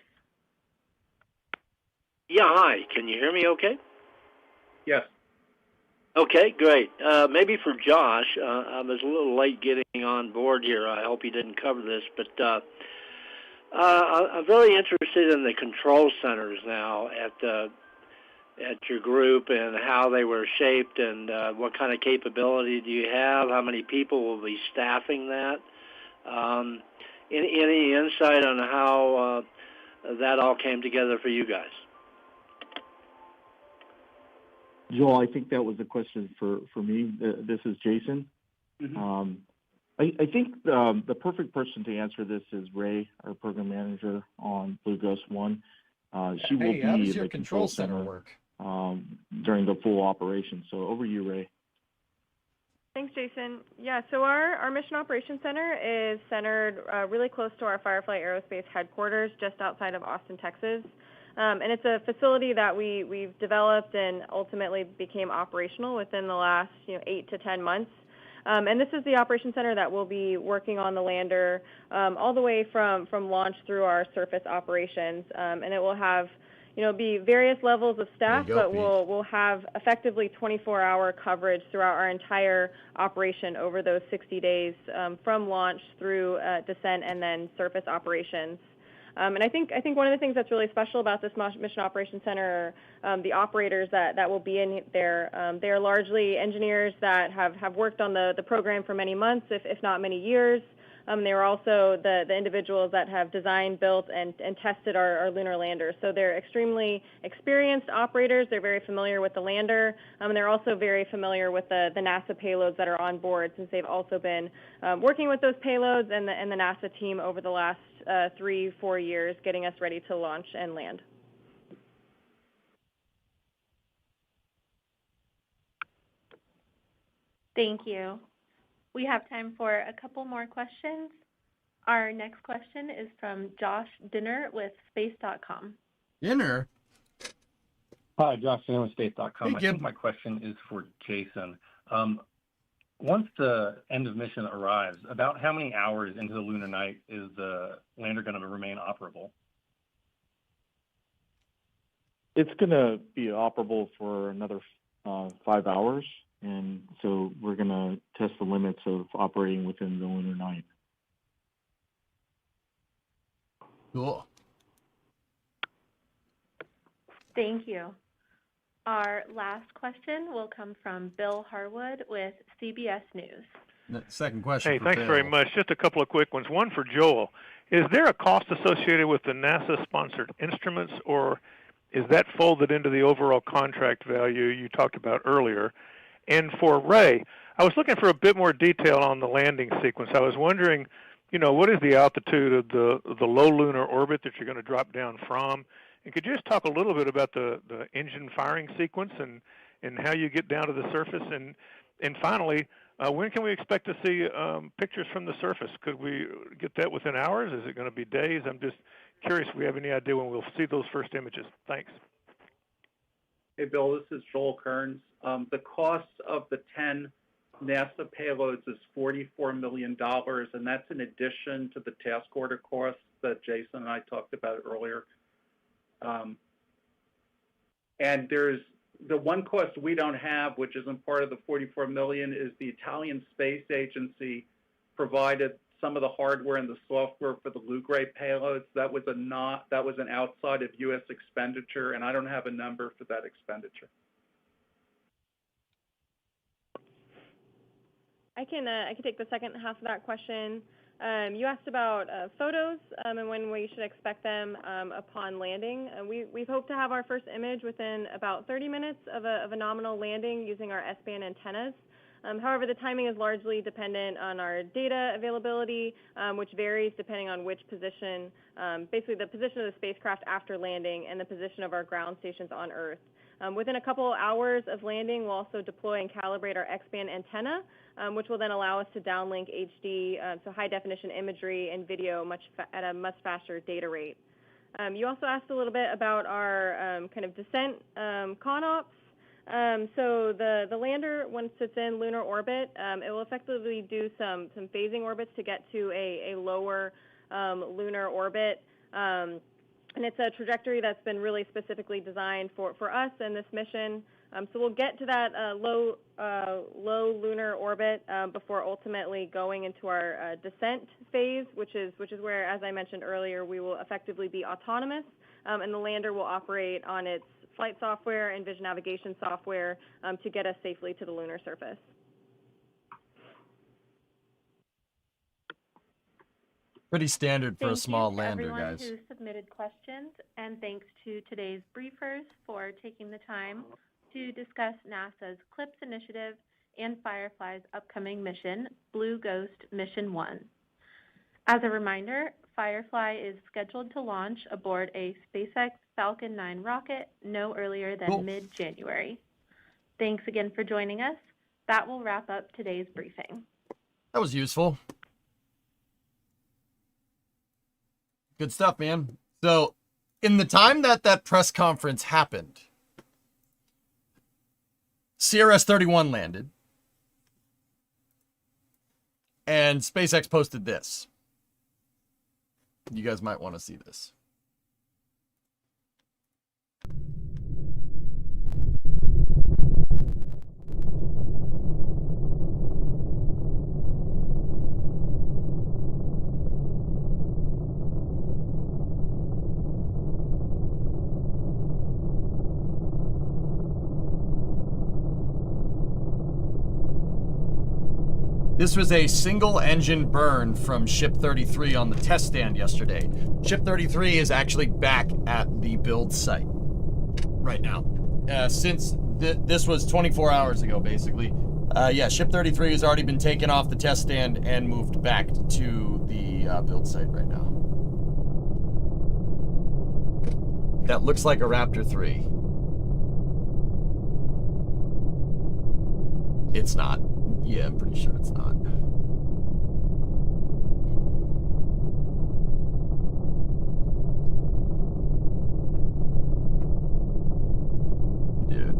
Yeah, hi. Can you hear me okay? Yes. Okay, great. Maybe for Josh, I was a little late getting on board here. I hope he didn't cover this, but I'm very interested in the control centers now at your group and how they were shaped and what kind of capability do you have? How many people will be staffing that? Any insight on how that all came together for you guys? Joel, I think that was a question for me. This is Jason. Mm-hmm. I think the perfect person to answer this is Ray, our program manager on Blue Ghost 1. She will be how does in your the control center work during the full operation. So over to you, Ray. Thanks, Jason. Yeah, so our Mission Operations Center is centered really close to our Firefly Aerospace headquarters, just outside of Austin, Texas. And it's a facility that we've developed and ultimately became operational within the last 8 to 10 months. And this is the Operations Center that will be working on the lander all the way from launch through our surface operations. And it will have be various levels of staff, but we'll have effectively 24-hour coverage throughout our entire operation over those 60 days from launch through descent and then surface operations. And I think one of the things that's really special about this Mission Operations Center are the operators that will be in there. They are largely engineers that have worked on the program for many months, if not many years. They were also the individuals that have designed, built, and tested our lunar lander. So they're extremely experienced operators. They're very familiar with the lander. And they're also very familiar with the NASA payloads that are on board, since they've also been working with those payloads and the NASA team over the last 3-4 years, getting us ready to launch and land. Thank you. We have time for a couple more questions. Our next question is from Josh Dinner with Space.com. Dinner? Hi, Josh Dinner with Space.com. Hey, I think my question is for Jason. Once the end of mission arrives, about how many hours into the lunar night is the lander going to remain operable? It's going to be operable for another 5 hours. And so we're going to test the limits of operating within the lunar night. Cool. Thank you. Our last question will come from Bill Harwood with CBS News. Second question. Hey, for thanks Bill. very much. Just a couple of quick ones. One for Joel. is there a cost associated with the NASA-sponsored instruments, or is that folded into the overall contract value you talked about earlier? And for Ray, I was looking for a bit more detail on the landing sequence. I was wondering, what is the altitude of the low lunar orbit that you're going to drop down from? And could you just talk a little bit about the engine firing sequence and how you get down to the surface? And finally, when can we expect to see pictures from the surface? Could we get that within hours? Is it going to be days? I'm just curious if we have any idea when we'll see those first images. Thanks. Hey, Bill, this is Joel Kearns. The cost of the 10 NASA payloads is $44 million, and that's in addition to the task order costs that Jason and I talked about earlier. And there's the one cost we don't have, which isn't part of the $44 million, is the Italian Space Agency provided some of the hardware and the software for the Lugray payloads. That was an outside of U.S. expenditure, and I don't have a number for that expenditure. I can take the second half of that question. You asked about photos and when we should expect them upon landing. We've hoped to have our first image within about 30 minutes of a nominal landing using our S-band antennas. However, the timing is largely dependent on our data availability, which varies depending on which position, basically the position of the spacecraft after landing and the position of our ground stations on Earth. Within a couple hours of landing, we'll also deploy and calibrate our X-band antenna, which will then allow us to downlink HD, so high-definition imagery and video at a much faster data rate. You also asked a little bit about our kind of descent ConOps. So the lander, once it's in lunar orbit, it will effectively do some phasing orbits to get to a lower lunar orbit. And it's a trajectory that's been really specifically designed for us and this mission. So we'll get to that low lunar orbit before ultimately going into our descent phase, which is where, as I mentioned earlier, we will effectively be autonomous, and the lander will operate on its flight software and vision navigation software to get us safely to the lunar surface. Pretty standard for a small lander, everyone guys. who submitted questions, and thanks to today's briefers for taking the time to discuss NASA's CLIPS initiative and Firefly's upcoming mission, Blue Ghost Mission 1. As a reminder, Firefly is scheduled to launch aboard a SpaceX Falcon 9 rocket no earlier than mid-January. Thanks again for joining us. That will wrap up today's briefing. That was useful. Good stuff, man. So, in the time that press conference happened, CRS-31 landed, and SpaceX posted this. You guys might want to see this. This was a single engine burn from Ship 33 on the test stand yesterday. Ship 33 is actually back at the build site right now. Since this was 24 hours ago, basically. Yeah, Ship 33 has already been taken off the test stand and moved back to the build site right now. That looks like a Raptor 3. It's not. Yeah, I'm pretty sure it's not. Dude.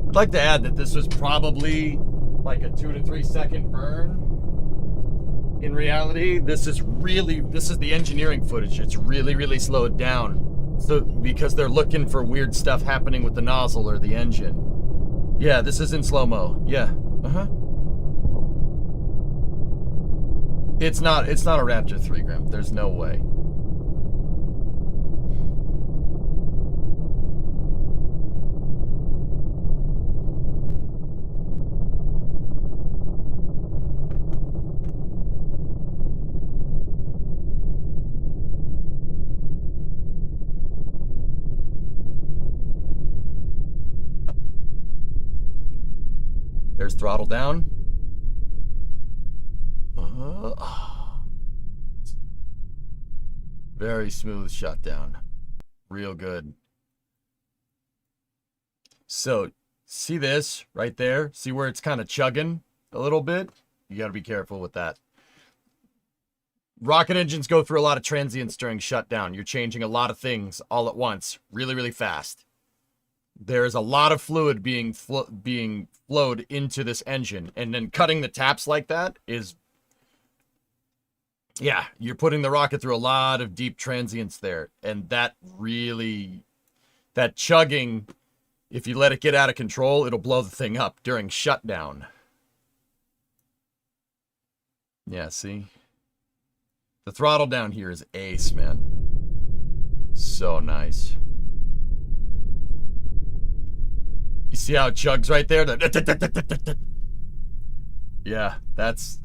I'd like to add that this was probably like a 2 to 3 second burn. In reality, this is the engineering footage. It's really slowed down. So because they're looking for weird stuff happening with the nozzle or the engine. Yeah, this is in slow-mo. Yeah. Uh-huh. It's not a Raptor 3, Graham. There's no way. There's throttle down. Very smooth shutdown. Real good. So, see this right there? See where it's kind of chugging a little bit? You got to be careful with that. Rocket engines go through a lot of transients during shutdown. You're changing a lot of things all at once, really, really fast. There is a lot of fluid being flowed into this engine, and then cutting the taps like that is, yeah, you're putting the rocket through a lot of deep transients there, and that chugging, if you let it get out of control, it'll blow the thing up during shutdown. Yeah, see? The throttle down here is ace, man. So nice. You see how it chugs right there? Yeah, that's...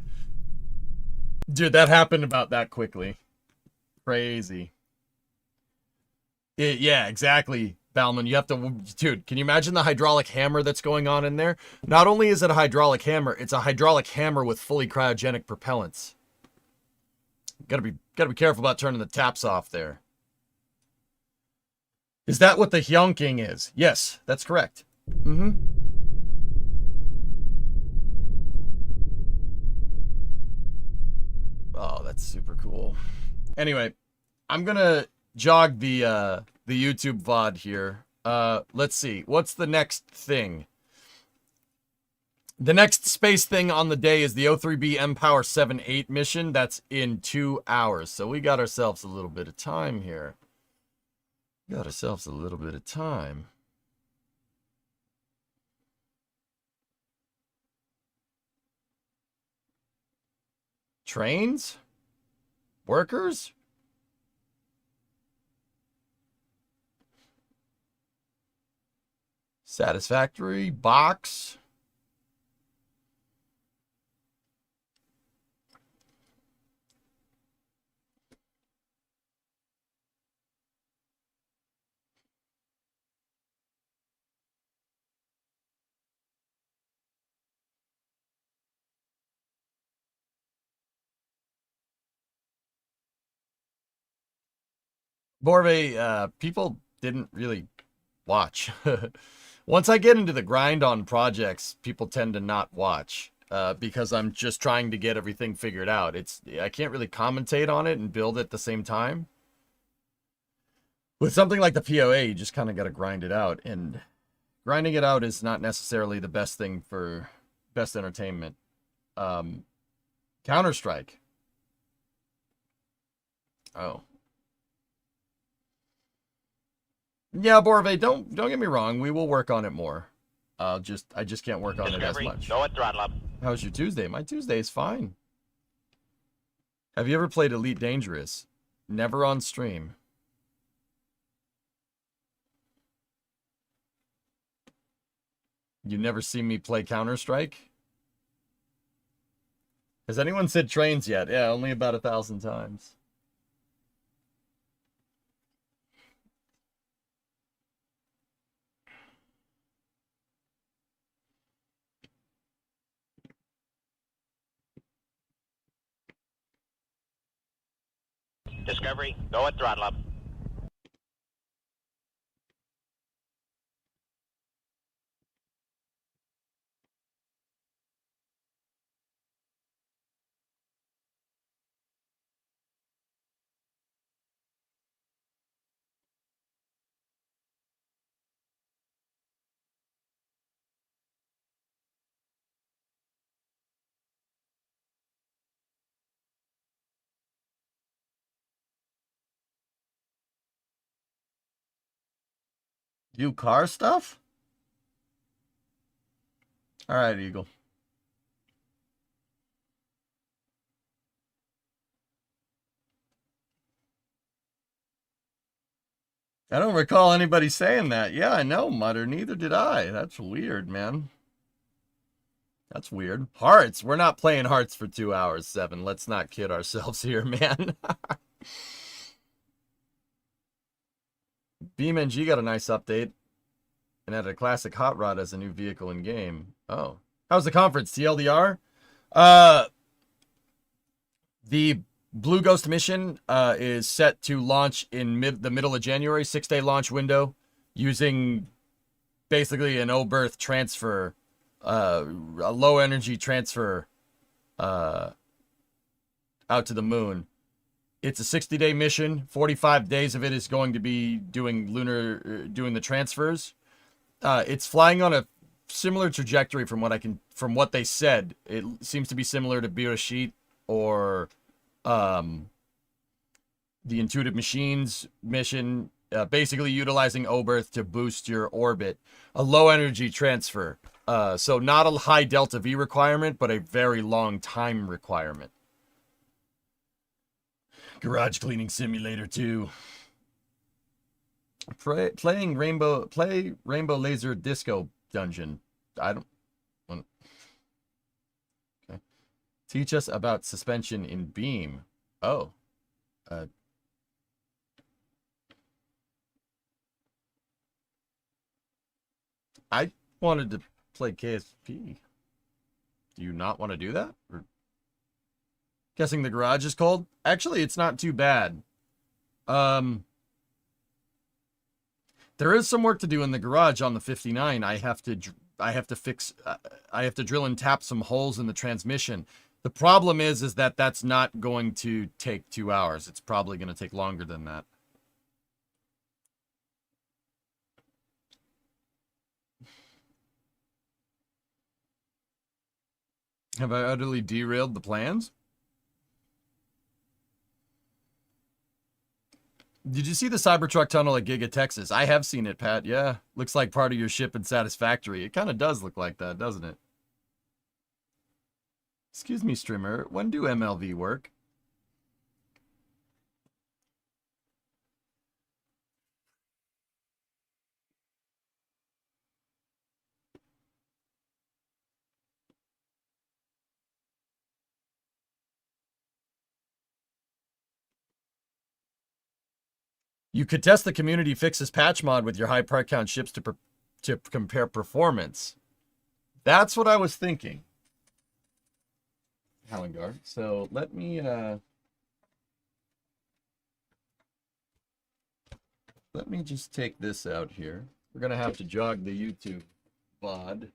Dude, that happened about that quickly. Crazy. Yeah, exactly, Balman. You have to... Dude, can you imagine the hydraulic hammer that's going on in there? Not only is it a hydraulic hammer, it's a hydraulic hammer with fully cryogenic propellants. Gotta be careful about turning the taps off there. Is that what the hyonking is? Yes, that's correct. Mm-hmm. Oh, that's super cool. Anyway, I'm gonna jog the YouTube VOD here. Let's see. What's the next thing? The next space thing on the day is the O3B mPower 7-8 mission. That's in 2 hours. So we got ourselves a little bit of time here. Got ourselves a little bit of time. Trains? Workers? Satisfactory? Box? Borve, people didn't really watch. Once I get into the grind on projects, people tend to not watch because I'm just trying to get everything figured out. I can't really commentate on it and build at the same time. With something like the POA, you just kind of got to grind it out, and grinding it out is not necessarily the best thing for best entertainment. Counter-Strike. Oh. Yeah, Borve, don't get me wrong. We will work on it more. I just can't work on it as much. Go and throttle up. How's your Tuesday? My Tuesday is fine. Have you ever played Elite Dangerous? Never on stream. You never seen me play Counter-Strike? Has anyone said trains yet? Yeah, only about 1,000 times. Discovery, go and throttle up. Do car stuff? All right, Eagle. I don't recall anybody saying that. Yeah, I know, Mutter. Neither did I. That's weird, man. That's weird. Hearts. We're not playing Hearts for 2 hours, 7. Let's not kid ourselves here, man. BeamNG got a nice update and added a classic hot rod as a new vehicle in game. Oh. How's the conference? TLDR? The Blue Ghost mission is set to launch in the middle of January, 6-day launch window, using basically an O-berth transfer, a low energy transfer out to the moon. It's a 60-day mission. 45 days of it is going to be doing the transfers. It's flying on a similar trajectory from what they said. It seems to be similar to Bereshit or the Intuitive Machines mission, basically utilizing O-berth to boost your orbit. A low energy transfer. So not a high delta V requirement, but a very long time requirement. Garage cleaning simulator 2. Play Rainbow Laser Disco Dungeon. I don't want. Okay. Teach us about suspension in beam. Oh. I wanted to play KSP. Do you not want to do that? Or... Guessing the garage is cold? Actually, it's not too bad. There is some work to do in the garage on the 59. I have to drill and tap some holes in the transmission. The problem is that that's not going to take 2 hours. It's probably going to take longer than that. Have I utterly derailed the plans? Did you see the Cybertruck tunnel at Giga, Texas? I have seen it, Pat. Yeah. Looks like part of your ship in Satisfactory. It kind of does look like that, doesn't it? Excuse me, streamer. When do MLV work? You could test the community fixes patch mod with your high part count ships to compare performance. That's what I was thinking. Hallengar. So let me just take this out here. We're gonna have to jog the YouTube VOD.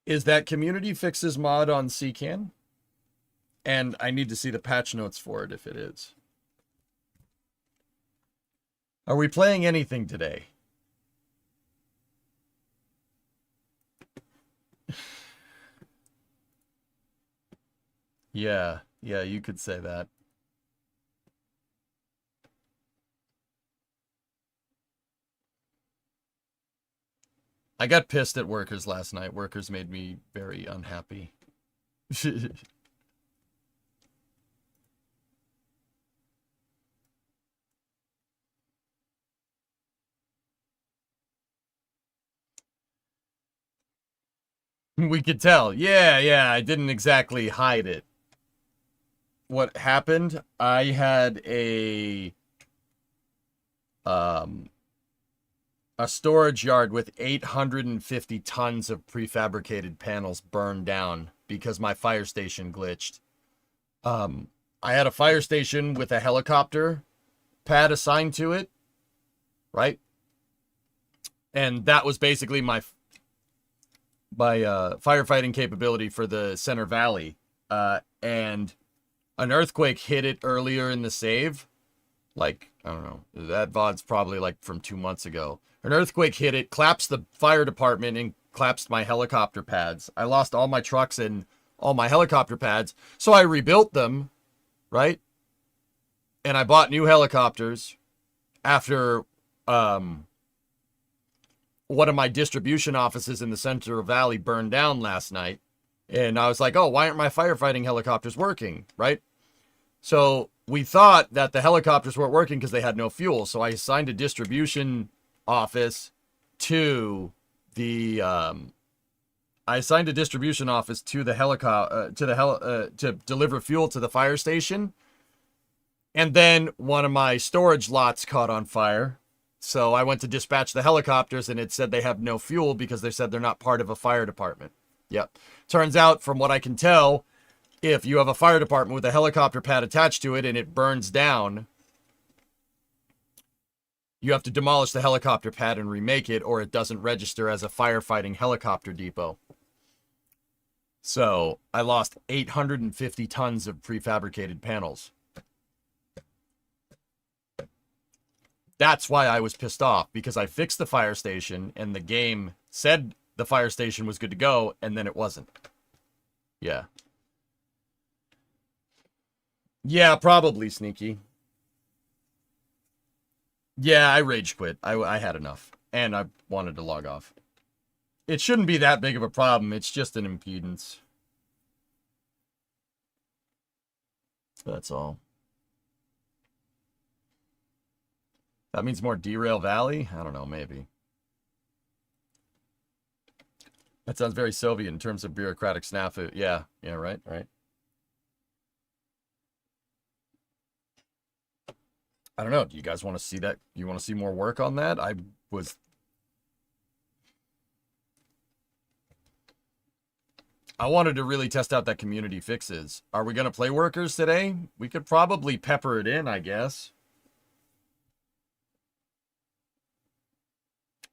Is that community fixes mod on CCAN? And I need to see the patch notes for it if it is. Are we playing anything today? Yeah, you could say that. I got pissed at workers last night. Workers made me very unhappy. We could tell. Yeah, I didn't exactly hide it. What happened? I had a storage yard with 850 tons of prefabricated panels burned down because my fire station glitched. I had a fire station with a helicopter pad assigned to it, right? And that was basically my firefighting capability for the Center Valley. And an earthquake hit it earlier in the save. Like, I don't know, that VOD's probably like from 2 months ago. An earthquake hit it, collapsed the fire department, and collapsed my helicopter pads. I lost all my trucks and all my helicopter pads, so I rebuilt them, right? And I bought new helicopters after one of my distribution offices in the Central Valley burned down last night. And I was like, oh, why aren't my firefighting helicopters working, right? So we thought that the helicopters weren't working because they had no fuel. So I assigned a distribution office to the helicopter to deliver fuel to the fire station. And then one of my storage lots caught on fire. So I went to dispatch the helicopters, and it said they have no fuel because they said they're not part of a fire department. Yep. Turns out, from what I can tell, if you have a fire department with a helicopter pad attached to it and it burns down, you have to demolish the helicopter pad and remake it, or it doesn't register as a firefighting helicopter depot. So I lost 850 tons of prefabricated panels. That's why I was pissed off, because I fixed the fire station and the game said the fire station was good to go, and then it wasn't. Yeah. Yeah, probably, Sneaky. Yeah, I rage quit. I had enough, and I wanted to log off. It shouldn't be that big of a problem. It's just an impedance. That's all. That means more Derail Valley? I don't know, maybe. That sounds very Soviet in terms of bureaucratic snafu. Yeah, right. I don't know. Do you guys want to see that? You want to see more work on that? I wanted to really test out that community fixes. Are we going to play workers today? We could probably pepper it in, I guess.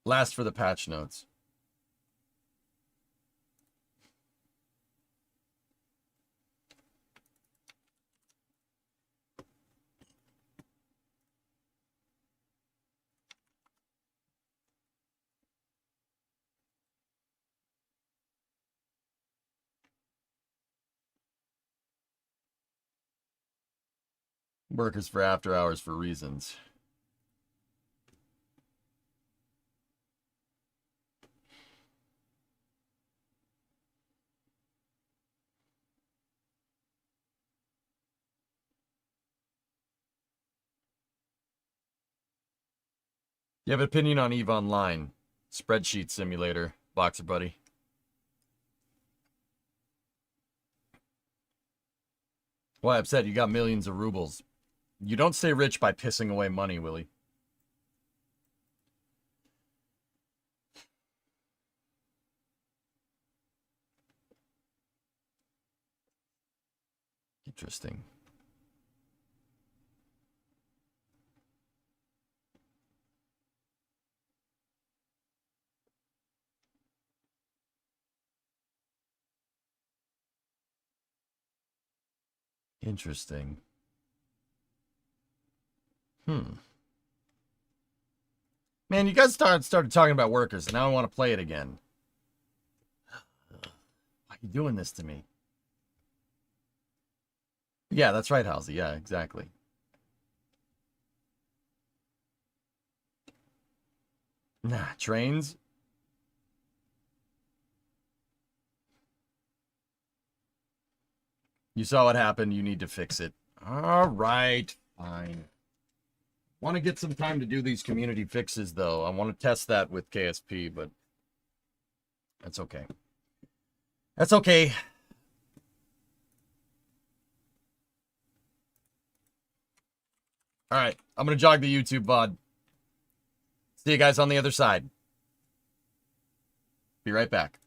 Last for the patch notes. Workers for after hours for reasons. You have an opinion on EVE Online? Spreadsheet simulator, Boxer Buddy. Why upset? You got millions of rubles. You don't stay rich by pissing away money, Willie. Interesting. Interesting. Man, you guys started talking about workers, and now I want to play it again. Why are you doing this to me? Yeah, that's right, Halsey. Yeah, exactly. Nah, trains? You saw what happened. You need to fix it. All right, fine. Want to get some time to do these community fixes, though. I want to test that with KSP, but that's okay. That's okay. All right, I'm going to jog the YouTube VOD. See you guys on the other side. Be right back.